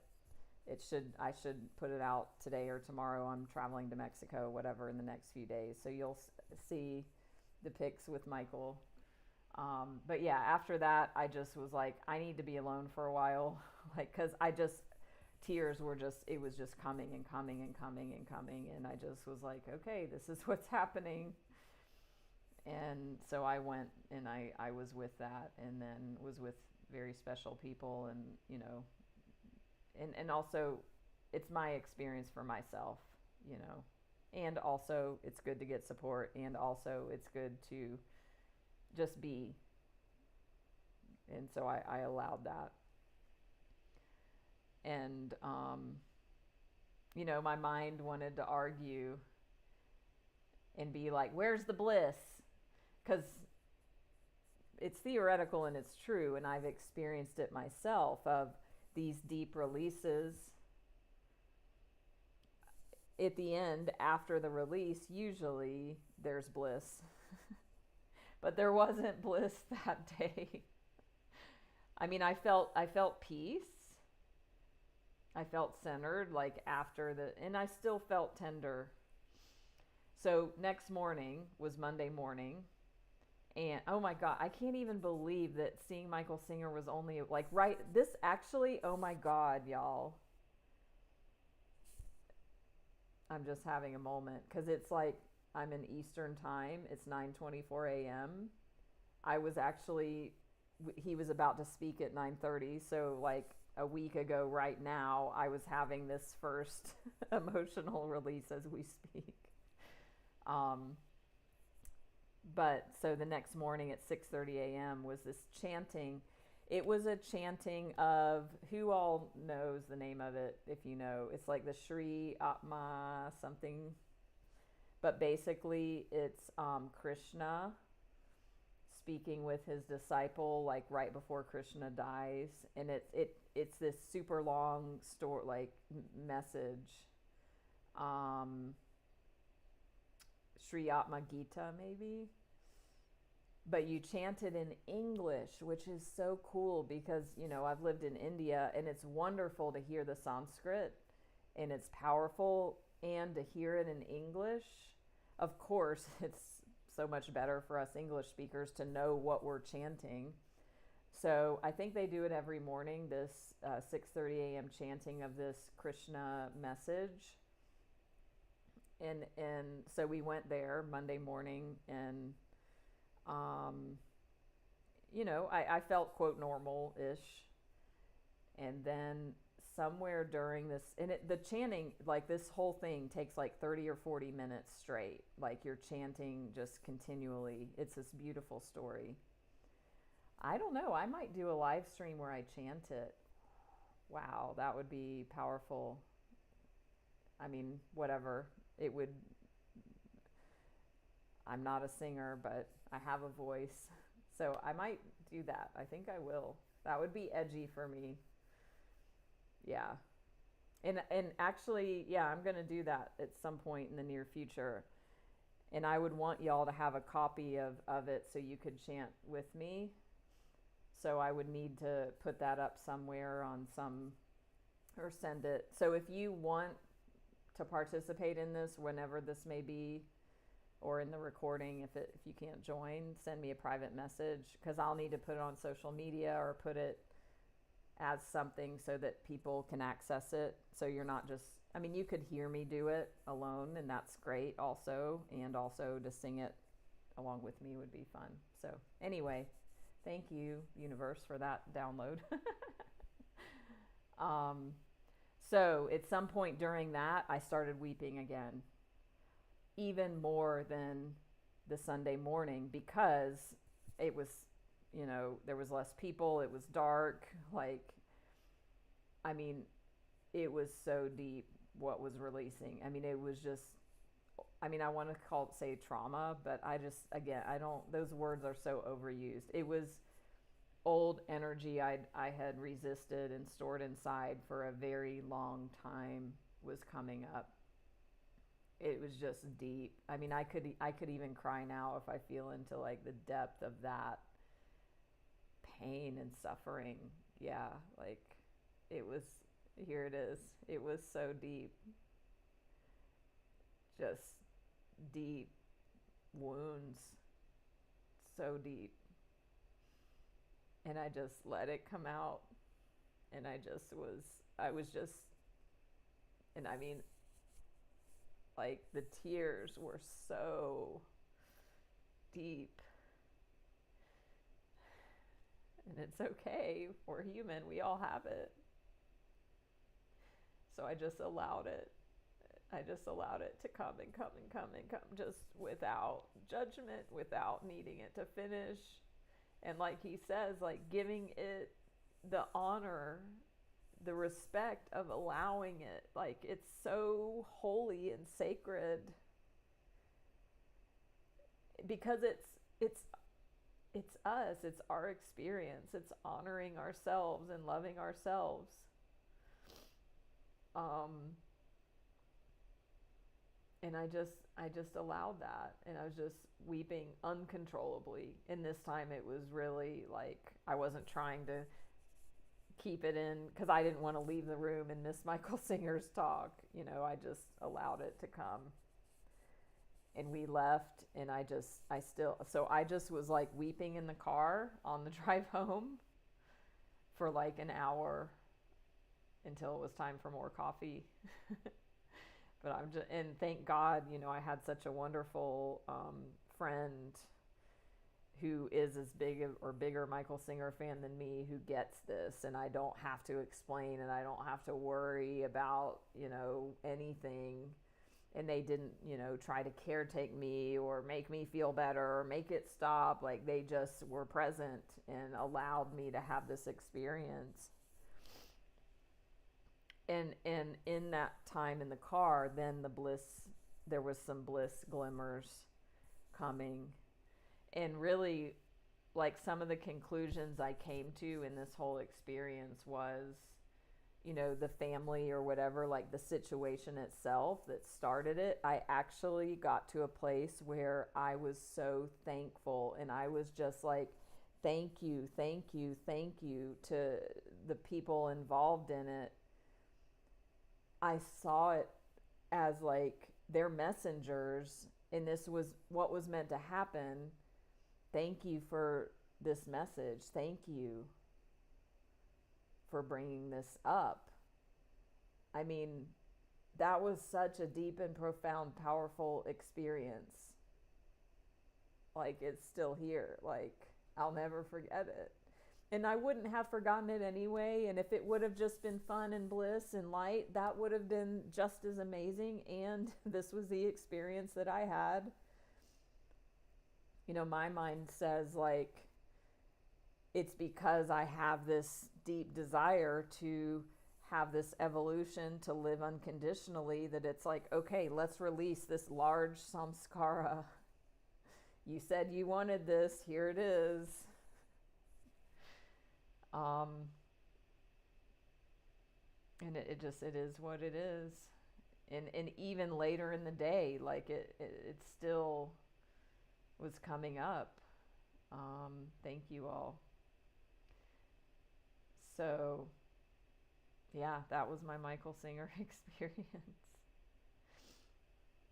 I should put it out today or tomorrow. I'm traveling to Mexico, whatever, in the next few days. So you'll see the pics with Michael. But yeah, after that, I just was like, I need to be alone for a while. Like, cause tears were it was just coming and coming and coming and coming. And I just was like, okay, this is what's happening. And so I went and I was with that, and then was with very special people, and, and also it's my experience for myself, and also it's good to get support, and also it's good to just be. And so I allowed that. And, my mind wanted to argue and be like, where's the bliss? Because it's theoretical and it's true, and I've experienced it myself, of these deep releases. At the end, after the release, usually there's bliss. But there wasn't bliss that day. I mean, I felt peace. I felt centered, like after and I still felt tender. So next morning was Monday morning. And oh my God, I can't even believe that seeing Michael Singer was only like this actually, oh my God, y'all. I'm just having a moment, because it's like I'm in Eastern time. It's 9:24 a.m. He was about to speak at 9:30. So like a week ago right now, I was having this first emotional release as we speak. But so the next morning at 6:30 a.m. was this chanting. It was a chanting of, who all knows the name of it, if you know. It's like the Sri Atma something. But basically it's Krishna speaking with his disciple, like right before Krishna dies. And it's this super long story, like message. Sri Atma Gita, maybe. But you chant it in English, which is so cool because, I've lived in India and it's wonderful to hear the Sanskrit and it's powerful, and to hear it in English. Of course, it's so much better for us English speakers to know what we're chanting. So I think they do it every morning, this 6:30 a.m. chanting of this Krishna message. And so we went there Monday morning, and I felt, quote, normal-ish. And then somewhere during this, and the chanting, like this whole thing takes like 30 or 40 minutes straight. Like you're chanting just continually. It's this beautiful story. I don't know. I might do a live stream where I chant it. Wow, that would be powerful. I mean, whatever. It would. I'm not a singer, but I have a voice. So I might do that. I think I will. That would be edgy for me. Yeah. And actually, yeah, I'm going to do that at some point in the near future. And I would want y'all to have a copy of it so you could chant with me. So I would need to put that up somewhere on or send it. So if you want to participate in this, whenever this may be, or in the recording, if you can't join, send me a private message, because I'll need to put it on social media or put it as something so that people can access it. So you're not just, you could hear me do it alone, and that's great also. And also to sing it along with me would be fun. So anyway, thank you, universe, for that download. So at some point during that, I started weeping again, even more than the Sunday morning, because it was, there was less people. It was dark. It was so deep what was releasing. It was just, I want to say trauma, but those words are so overused. It was old energy I had resisted and stored inside for a very long time was coming up. It was just deep. I could even cry now if I feel into like the depth of that pain and suffering. Yeah, here it is. It was so deep. Just deep wounds. So deep. And I just let it come out. And I was just, and the tears were so deep. And it's okay. We're human. We all have it. So I just allowed it. To come and come and come and come, just without judgment, without needing it to finish. And like he says, giving it the honor, the respect of allowing it. It's so holy and sacred, because it's us, it's our experience, it's honoring ourselves and loving ourselves. And I just allowed that, and I was just weeping uncontrollably. And this time it was really I wasn't trying to keep it in, because I didn't want to leave the room and miss Michael Singer's talk. I just allowed it to come. And we left, and I just was weeping in the car on the drive home for an hour until it was time for more coffee. But and thank God, I had such a wonderful friend who is as big or bigger Michael Singer fan than me, who gets this, and I don't have to explain, and I don't have to worry about, anything. And they didn't, try to caretake me or make me feel better or make it stop. They just were present and allowed me to have this experience. And in that time in the car, then there was some bliss glimmers coming. And really, some of the conclusions I came to in this whole experience was the family or whatever, like the situation itself that started it, I actually got to a place where I was so thankful, and I was just like, thank you, thank you, thank you to the people involved in it. I saw it as like their messengers, and this was what was meant to happen. Thank you for this message. Thank you for bringing this up. I mean, that was such a deep and profound, powerful experience. Like, it's still here. Like, I'll never forget it. And I wouldn't have forgotten it anyway. And if it would have just been fun and bliss and light, that would have been just as amazing. And this was the experience that I had. My mind says, like, it's because I have this deep desire to have this evolution, to live unconditionally, that it's like, okay, let's release this large samskara. You said you wanted this, here it is. And it is what it is. And even later in the day, like it still was coming up. Thank you all. So, yeah, that was my Michael Singer experience.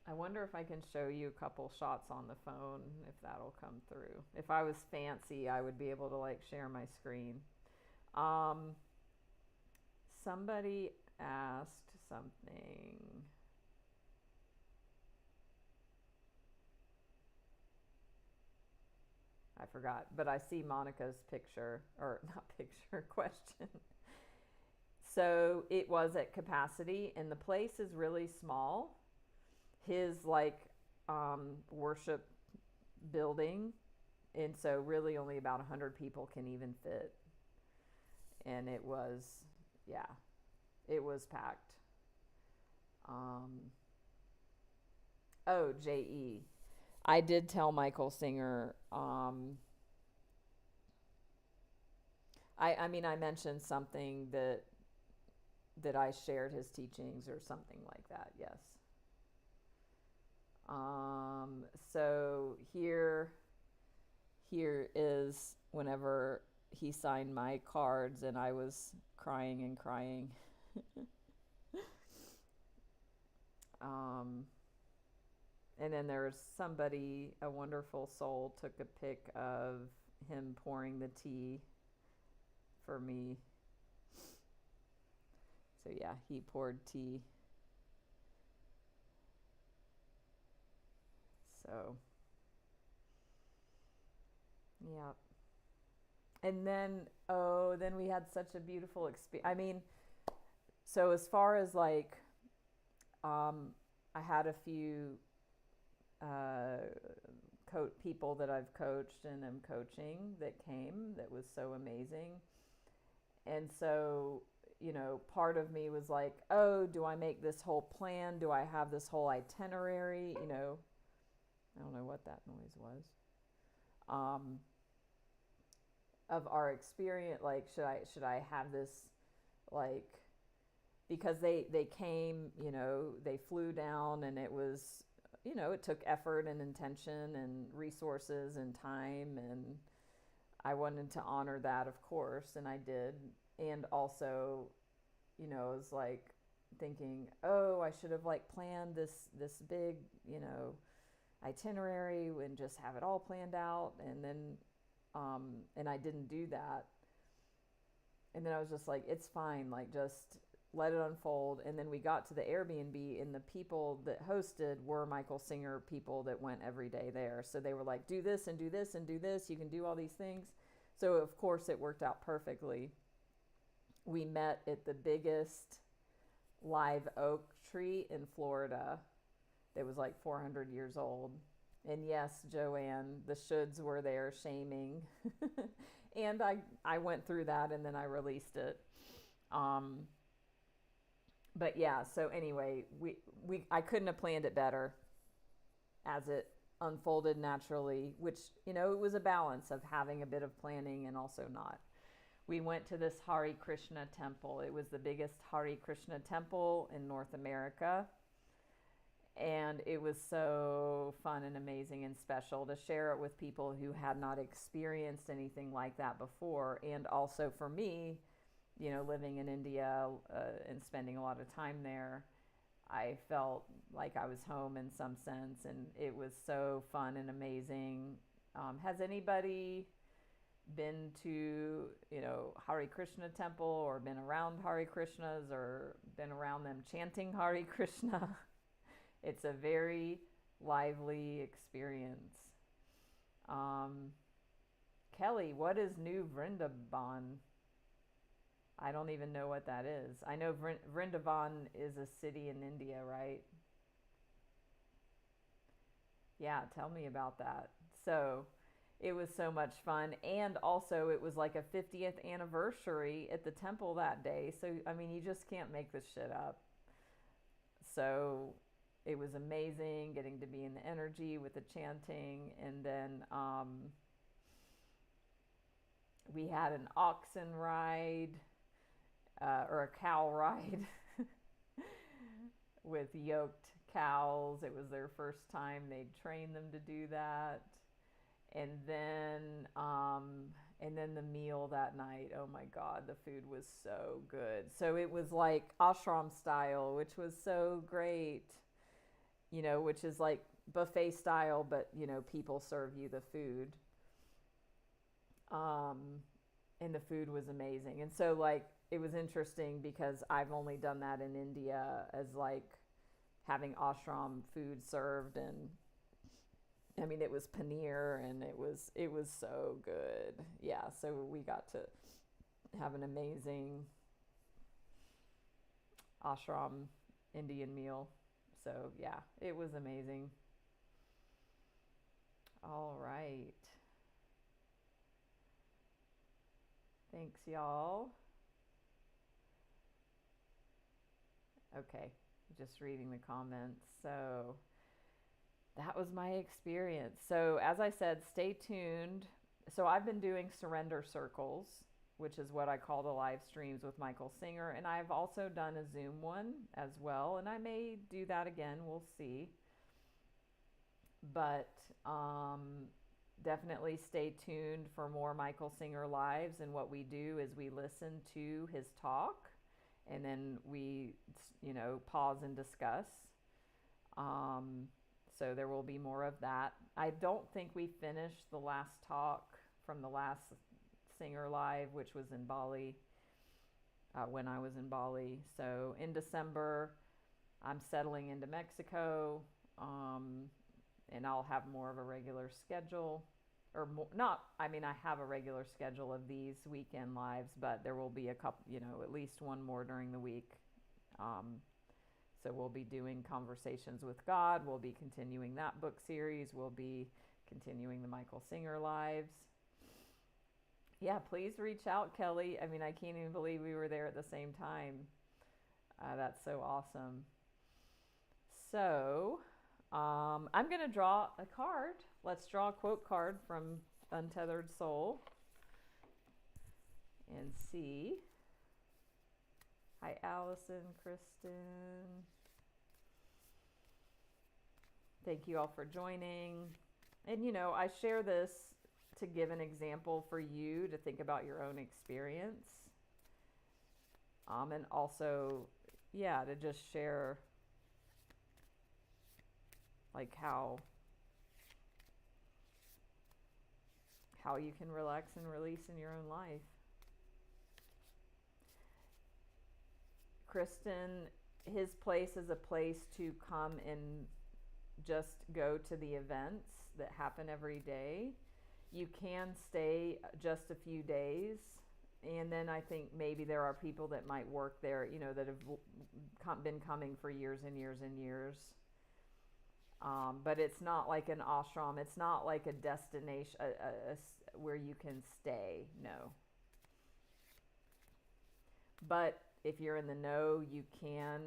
I wonder if I can show you a couple shots on the phone, if that'll come through. If I was fancy, I would be able to like share my screen. Somebody asked something. I forgot, but I see Monica's picture, or not picture, question. So it was at capacity, and the place is really small. His like worship building, and so really only about 100 people can even fit. And it was, yeah, it was packed. J.E. I did tell Michael Singer, I mentioned something that I shared his teachings or something like that, yes. So here is whenever he signed my cards, and I was crying and crying. And then there's somebody, a wonderful soul, took a pic of him pouring the tea for me. So yeah, he poured tea. So, yeah. And then we had such a beautiful experience. So as far as like, I had a few people that I've coached and am coaching that came, that was so amazing. And so, part of me was like, oh, do I make this whole plan? Do I have this whole itinerary? I don't know what that noise was. Of our experience, like, should I have this, like, because they came, they flew down, and it was, it took effort and intention and resources and time, and I wanted to honor that, of course, and I did. And also, I was like thinking, oh, I should have like planned this big, itinerary and just have it all planned out. And then, and I didn't do that. And then I was just like, it's fine. Like, just let it unfold. And then we got to the Airbnb, and the people that hosted were Michael Singer people that went every day there. So they were like, do this and do this and do this. You can do all these things. So of course it worked out perfectly. We met at the biggest live oak tree in Florida that was like 400 years old. And yes, Joanne, the shoulds were there shaming. And I went through that, and then I released it. But yeah, so anyway, I couldn't have planned it better as it unfolded naturally, which, it was a balance of having a bit of planning and also not, we went to this Hare Krishna temple. It was the biggest Hare Krishna temple in North America. And it was so fun and amazing and special to share it with people who had not experienced anything like that before. And also for me, you know, living in India and spending a lot of time there, I felt like I was home in some sense, and it was so fun and amazing. Has anybody been to, you know, Hare Krishna temple, or been around Hare Krishnas, or been around them chanting Hare Krishna? It's a very lively experience. Kelly, what is New Vrindavan? I don't even know what that is. I know Vrindavan is a city in India, right? Yeah, tell me about that. So it was so much fun. And also it was like a 50th anniversary at the temple that day. So, I mean, you just can't make this shit up. So it was amazing getting to be in the energy with the chanting. And then we had an oxen ride, or a cow ride with yoked cows. It was their first time. They'd trained them to do that. And then the meal that night, oh my God, the food was so good. So it was like ashram style, which was so great, you know, which is like buffet style, but, you know, people serve you the food. And the food was amazing. And so, like, it was interesting because I've only done that in India, as like having ashram food served, and I mean, it was paneer, and it was so good. Yeah, so we got to have an amazing ashram Indian meal. So yeah, it was amazing. All right. Thanks, y'all. Okay, just reading the comments. So that was my experience. So as I said, stay tuned. So I've been doing surrender circles, which is what I call the live streams with Michael Singer. And I've also done a Zoom one as well. And I may do that again. We'll see. But definitely stay tuned for more Michael Singer lives. And what we do is we listen to his talk, and then we, you know, pause and discuss. So there will be more of that. I don't think we finished the last talk from the last Singer live, which was in Bali, when I was in Bali. So in December, I'm settling into Mexico, and I'll have more of a regular schedule. Or more, not, I mean, I have a regular schedule of these weekend lives, but there will be a couple, you know, at least one more during the week. So we'll be doing Conversations with God. We'll be continuing that book series. We'll be continuing the Michael Singer lives. Yeah, please reach out, Kelly. I mean, I can't even believe we were there at the same time. That's so awesome. So I'm going to draw a card. Let's draw a quote card from Untethered Soul and see. Hi, Allison, Kristen. Thank you all for joining. And, you know, I share this to give an example for you to think about your own experience. And also, yeah, to just share like how you can relax and release in your own life. Kristen, his place is a place to come and just go to the events that happen every day. You can stay just a few days, and then I think maybe there are people that might work there, you know, that have been coming for years and years and years. But it's not like an ashram. It's not like a destination where you can stay. No. But if you're in the know, you can.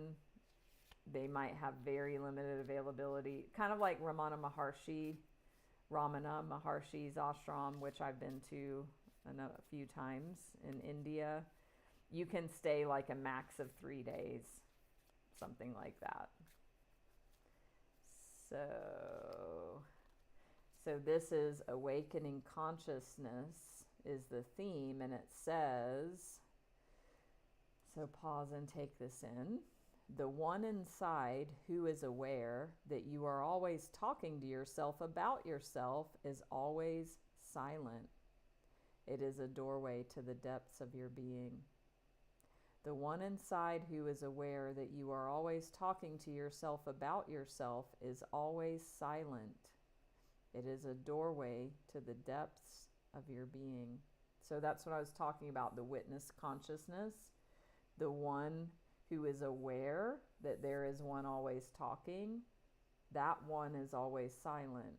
They might have very limited availability. Kind of like Ramana Maharshi's ashram, which I've been to a few times in India. You can stay like a max of 3 days, something like that. So this is awakening consciousness is the theme, and it says, so pause and take this in. The one inside who is aware that you are always talking to yourself about yourself is always silent. It is a doorway to the depths of your being. The one inside who is aware that you are always talking to yourself about yourself is always silent. It is a doorway to the depths of your being. So that's what I was talking about, the witness consciousness. The one who is aware that there is one always talking, that one is always silent.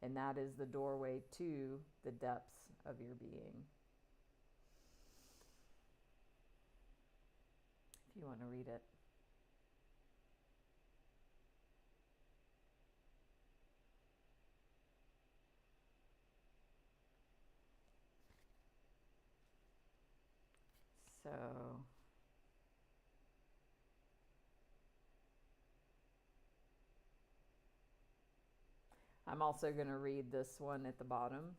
And that is the doorway to the depths of your being. If you want to read it. So I'm also going to read this one at the bottom.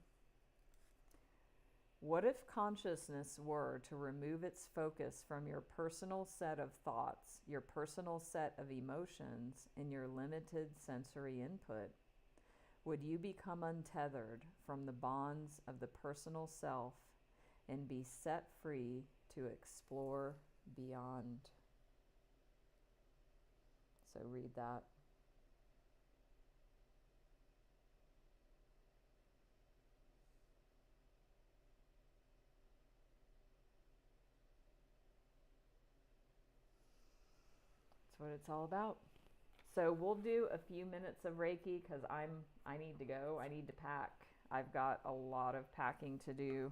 What if consciousness were to remove its focus from your personal set of thoughts, your personal set of emotions, and your limited sensory input? Would you become untethered from the bonds of the personal self and be set free to explore beyond? So read that. That's what it's all about. So we'll do a few minutes of Reiki because I need to go. I need to pack. I've got a lot of packing to do,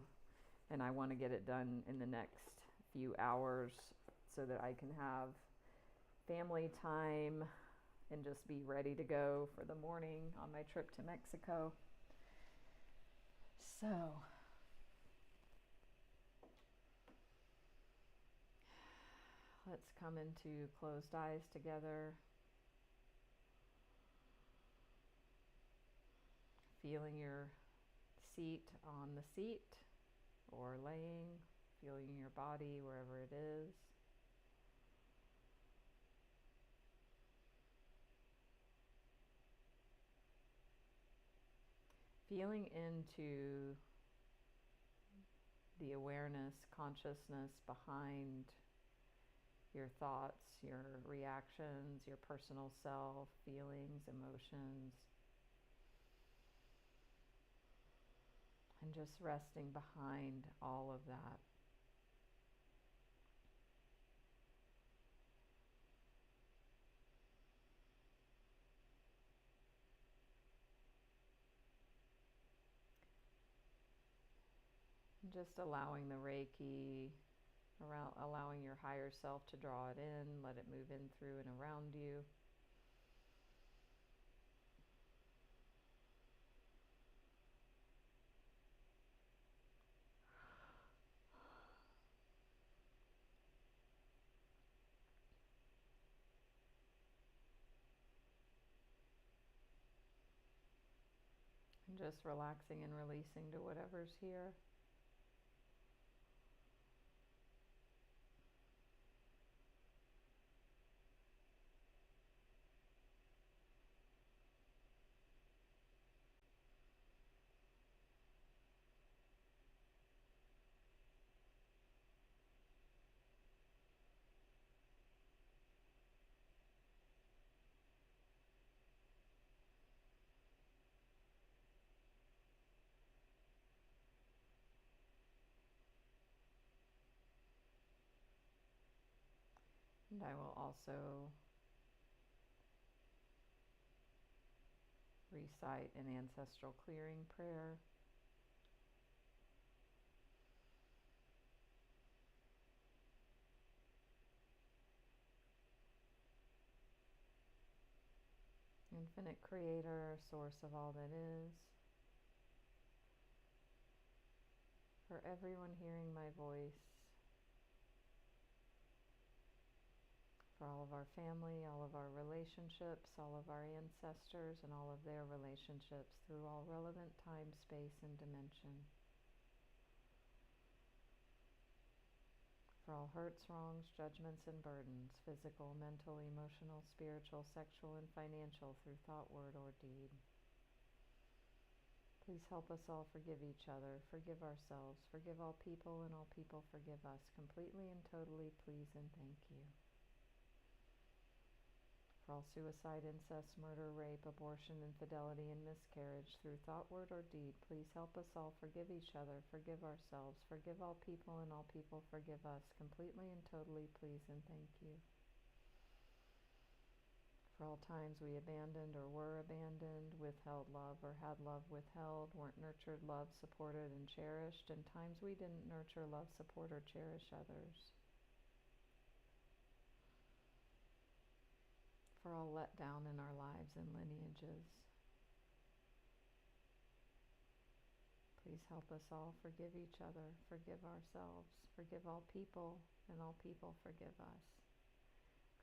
and I want to get it done in the next few hours so that I can have family time and just be ready to go for the morning on my trip to Mexico. So let's come into closed eyes together. Feeling your seat on the seat or laying, feeling your body wherever it is. Feeling into the awareness, consciousness behind your thoughts, your reactions, your personal self, feelings, emotions. And just resting behind all of that. And just allowing the Reiki, allowing your higher self to draw it in, let it move in, through, and around you. And just relaxing and releasing to whatever's here. And I will also recite an ancestral clearing prayer. Infinite Creator, source of all that is. for everyone hearing my voice, for all of our family, all of our relationships, all of our ancestors, and all of their relationships through all relevant time, space, and dimension. For all hurts, wrongs, judgments, and burdens, physical, mental, emotional, spiritual, sexual, and financial, through thought, word, or deed. Please help us all forgive each other, forgive ourselves, forgive all people, and all people forgive us, completely and totally, please and thank you. For all suicide, incest, murder, rape, abortion, infidelity, and miscarriage, through thought, word, or deed, please help us all forgive each other, forgive ourselves, forgive all people, and all people forgive us, completely and totally, please and thank you. For all times we abandoned or were abandoned, withheld love or had love withheld, weren't nurtured, loved, supported, and cherished, and times we didn't nurture, love, support, or cherish others. For all let down in our lives and lineages. Please help us all forgive each other, forgive ourselves, forgive all people, and all people forgive us.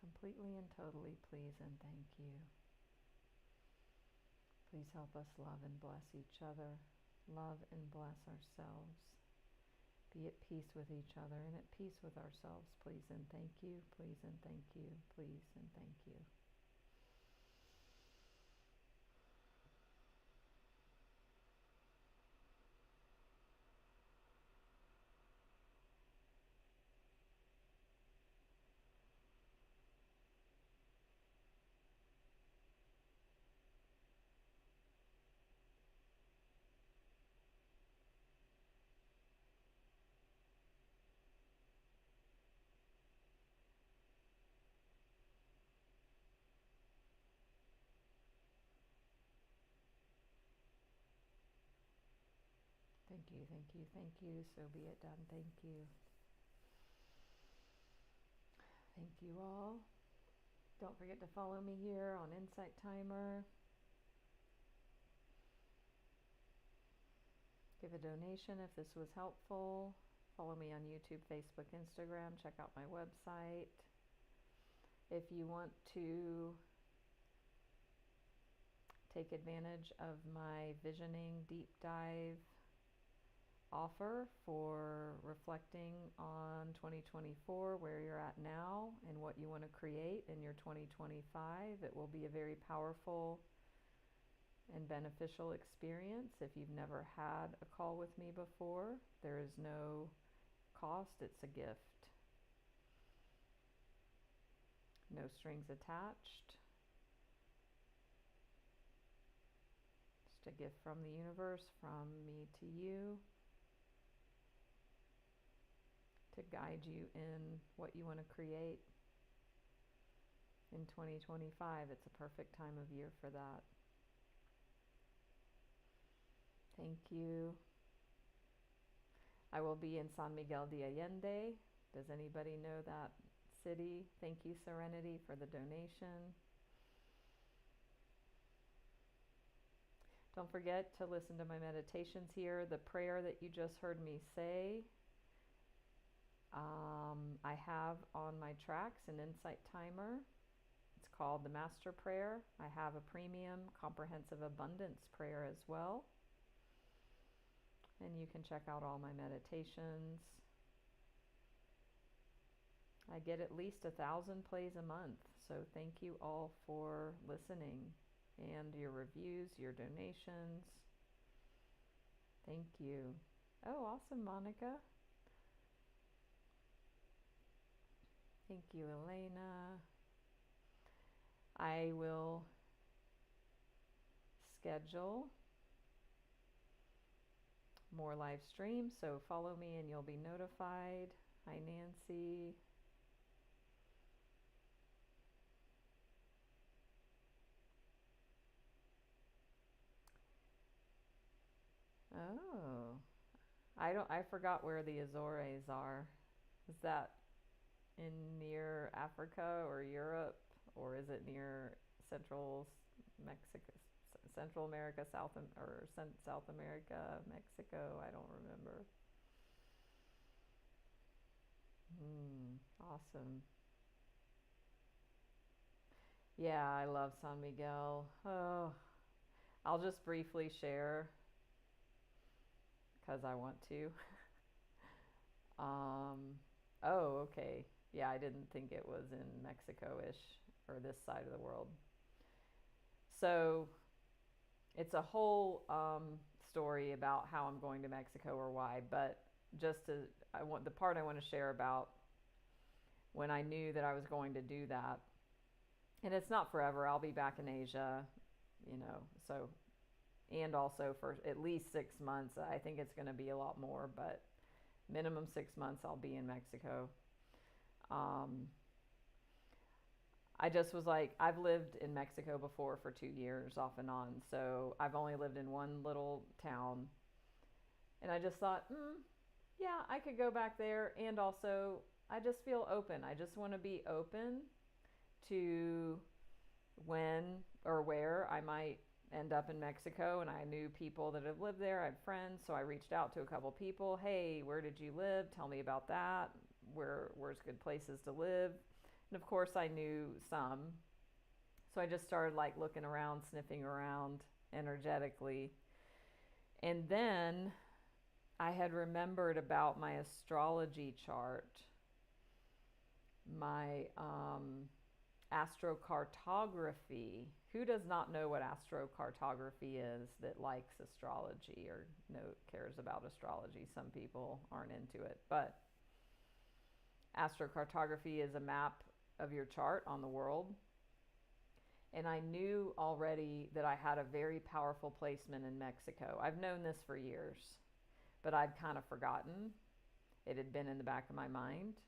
Completely and totally, please and thank you. Please help us love and bless each other, love and bless ourselves. Be at peace with each other and at peace with ourselves, please and thank you, please and thank you, please and thank you. Thank you, thank you, thank you. So be it done. Thank you. Thank you all. Don't forget to follow me here on Insight Timer. Give a donation if this was helpful. Follow me on YouTube, Facebook, Instagram. Check out my website. If you want to take advantage of my Visioning Deep Dive offer for reflecting on 2024, where you're at now, and what you want to create in your 2025, it will be a very powerful and beneficial experience. If you've never had a call with me before, there is no cost, it's a gift. No strings attached. Just a gift from the universe, from me to you, to guide you in what you want to create in 2025. It's a perfect time of year for that. Thank you. I will be in San Miguel de Allende. Does anybody know that city? Thank you, Serenity, for the donation. Don't forget to listen to my meditations here. The prayer that you just heard me say, I have on my tracks an Insight Timer. It's called the Master Prayer. I have a premium comprehensive abundance prayer as well. And you can check out all my meditations. I get at least 1,000 plays a month. So thank you all for listening and your reviews, your donations. Thank you. Oh, awesome, Monica. Thank you, Elena. I will schedule more live streams, so follow me and you'll be notified. Hi, Nancy. Oh, I forgot where the Azores are. Is that in near Africa or Europe, or is it near Central Mexico, Central America, South America, Mexico? I don't remember. Awesome. Yeah, I love San Miguel. Oh, I'll just briefly share because I want to. Um, oh, okay. Yeah, I didn't think it was in Mexico-ish or this side of the world. So it's a whole story about how I'm going to Mexico or why, but the part I want to share about when I knew that I was going to do that, and it's not forever. I'll be back in Asia, so, and also for at least 6 months. I think it's going to be a lot more, but minimum 6 months I'll be in Mexico. I just was like, I've lived in Mexico before for 2 years off and on. So I've only lived in one little town. And I just thought, yeah, I could go back there. And also, I just feel open. I just want to be open to when or where I might end up in Mexico. And I knew people that have lived there. I had friends. So I reached out to a couple people. Hey, where did you live? Tell me about that. Where's good places to live? And of course I knew some. So I just started like looking around, sniffing around energetically. And then I had remembered about my astrology chart, my astrocartography. Who does not know what astrocartography is that likes astrology or cares about astrology? Some people aren't into it, but astrocartography is a map of your chart on the world. And I knew already that I had a very powerful placement in Mexico. I've known this for years, but I'd kind of forgotten. It had been in the back of my mind.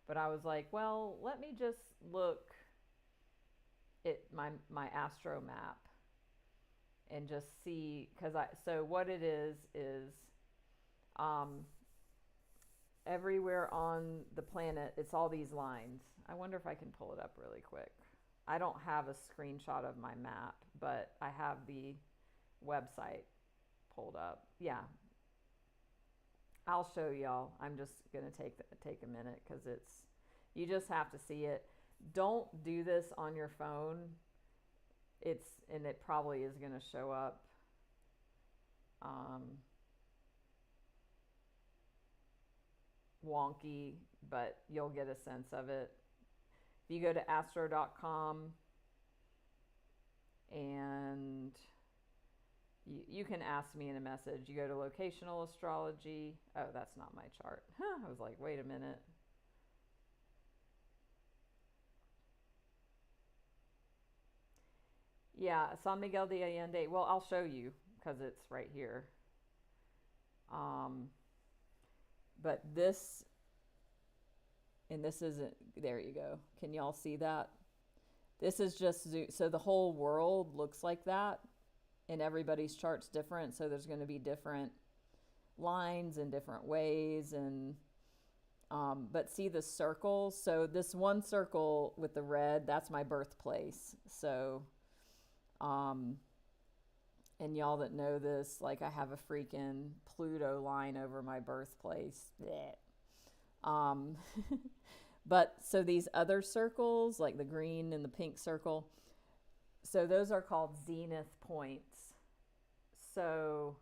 But I was like, well, let me just look at my astro map and just see, so what it is everywhere on the planet, it's all these lines. I wonder if I can pull it up really quick. I don't have a screenshot of my map, but I have the website pulled up. Yeah. I'll show y'all. I'm just going to take a minute because you just have to see it. Don't do this on your phone. It probably is going to show up. Wonky, but you'll get a sense of it. If you go to astro.com and you can ask me in a message. You go to locational astrology. Oh, that's not my chart. I was like, wait a minute. Yeah, San Miguel de Allende. Well, I'll show you because it's right here. But this, and this isn't, there you go. Can y'all see that? This is just, so the whole world looks like that, and everybody's chart's different. So there's going to be different lines and different ways. And, but see the circles? So this one circle with the red, that's my birthplace. So, and y'all that know this, like I have a freaking Pluto line over my birthplace. But so these other circles, like the green and the pink circle, so those are called zenith points. So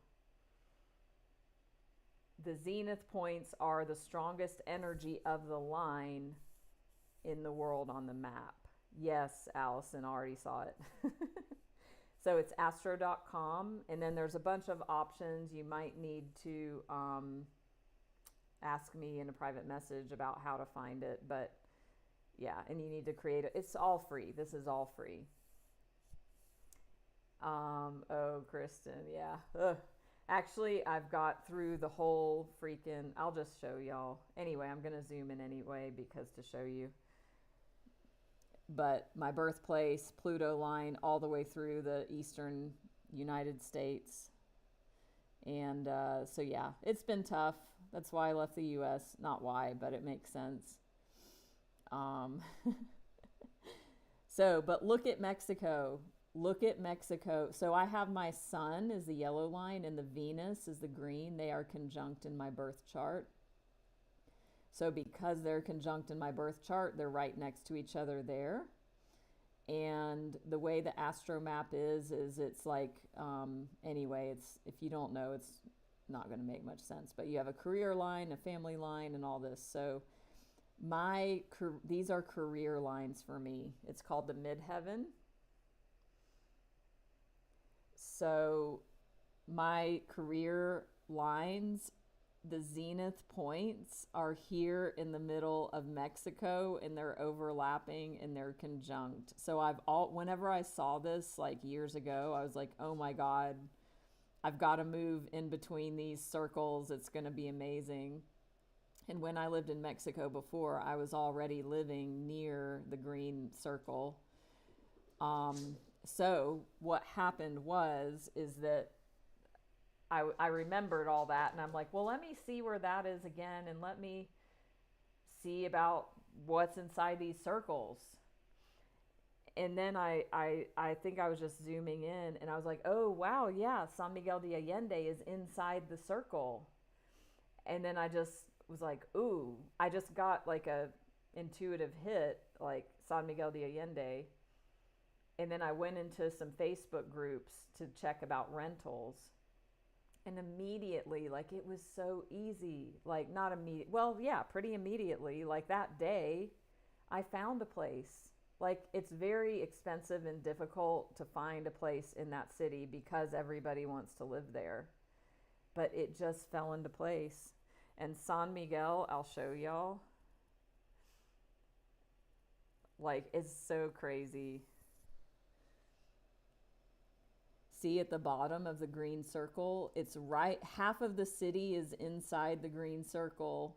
the zenith points are the strongest energy of the line in the world on the map. Yes, Allison already saw it. So it's astro.com, and then there's a bunch of options. You might need to ask me in a private message about how to find it, but yeah, and you need to create it. It's all free. This is all free. Oh, Kristen, yeah. Ugh. Actually, I've got through the whole freaking, I'll just show y'all. Anyway, I'm going to zoom in anyway because to show you. But my birthplace, Pluto line, all the way through the eastern United States. And so, yeah, it's been tough. That's why I left the U.S. Not why, but it makes sense. So, but look at Mexico. Look at Mexico. So I have my sun is the yellow line and the Venus is the green. They are conjunct in my birth chart. So because they're conjunct in my birth chart, they're right next to each other there. And the way the astro map is it's like, anyway, it's, if you don't know, it's not going to make much sense, but you have a career line, a family line, and all this. So these are career lines for me. It's called the midheaven. So my career lines, the zenith points, are here in the middle of Mexico, and they're overlapping and they're conjunct. So whenever I saw this like years ago, I was like, oh my God, I've got to move in between these circles. It's going to be amazing. And when I lived in Mexico before, I was already living near the green circle. So what happened is that I remembered all that, and I'm like, well, let me see where that is again, and let me see about what's inside these circles. And then I think I was just zooming in, and I was like, oh, wow, yeah, San Miguel de Allende is inside the circle. And then I just was like, ooh, I just got like a intuitive hit, like San Miguel de Allende. And then I went into some Facebook groups to check about rentals. And immediately, like, it was so easy. Like, not immediate. Well, yeah, pretty immediately. Like, that day, I found a place. Like, it's very expensive and difficult to find a place in that city because everybody wants to live there. But it just fell into place. And San Miguel, I'll show y'all. Like, it's so crazy. See at the bottom of the green circle, it's right, half of the city is inside the green circle,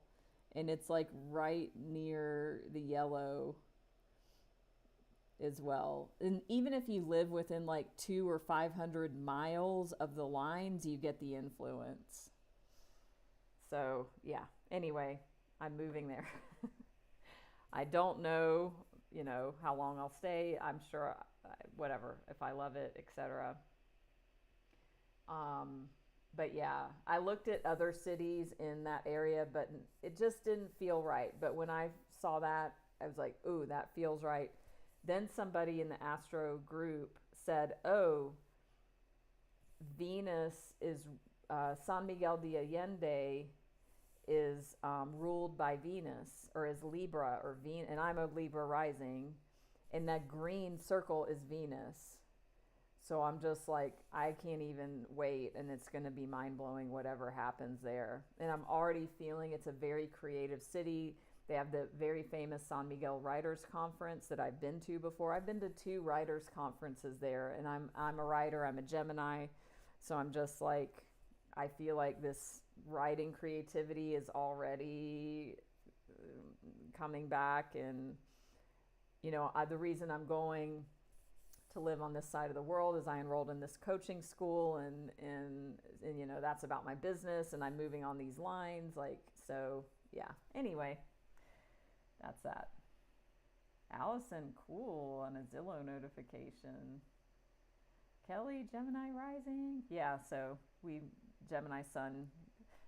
and it's like right near the yellow as well. And even if you live within like 200 or 500 miles of the lines, you get the influence. So yeah, anyway, I'm moving there. I don't know, how long I'll stay. I'm sure, whatever, if I love it, etc. But yeah, I looked at other cities in that area, but it just didn't feel right. But when I saw that, I was like, ooh, that feels right. Then somebody in the Astro group said, oh, Venus is, San Miguel de Allende is ruled by Venus, or is Libra, or Venus, and I'm a Libra rising, and that green circle is Venus. So I'm just like, I can't even wait, and it's going to be mind-blowing whatever happens there. And I'm already feeling it's a very creative city. They have the very famous San Miguel Writers Conference that I've been to before. I've been to 2 writers conferences there, and I'm a writer, I'm a Gemini, so I'm just like, I feel like this writing creativity is already coming back. And, the reason I'm going to live on this side of the world is I enrolled in this coaching school, and that's about my business, and I'm moving on these lines, like, so yeah. Anyway, that's that. Allison, cool, on a Zillow notification. Kelly, Gemini rising. Yeah, so Gemini sun.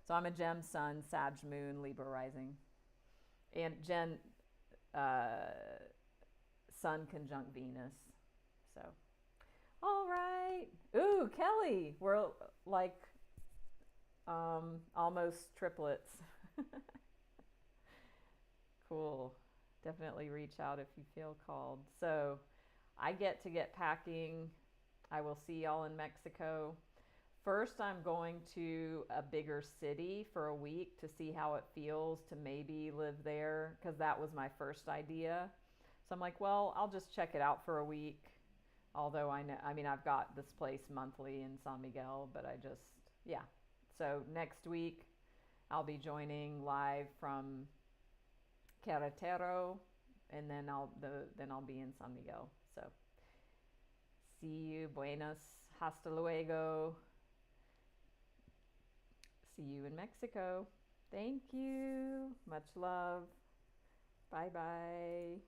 So I'm a Gem sun, Sag moon, Libra rising. And sun conjunct Venus. So, all right. Ooh, Kelly, we're like almost triplets. Cool. Definitely reach out if you feel called. So I get packing. I will see y'all in Mexico. First, I'm going to a bigger city for a week to see how it feels to maybe live there, because that was my first idea. So I'm like, well, I'll just check it out for a week. Although I've got this place monthly in San Miguel, but yeah. So next week, I'll be joining live from Carretero, and then I'll be in San Miguel. So see you, buenas, hasta luego. See you in Mexico. Thank you. Much love. Bye-bye.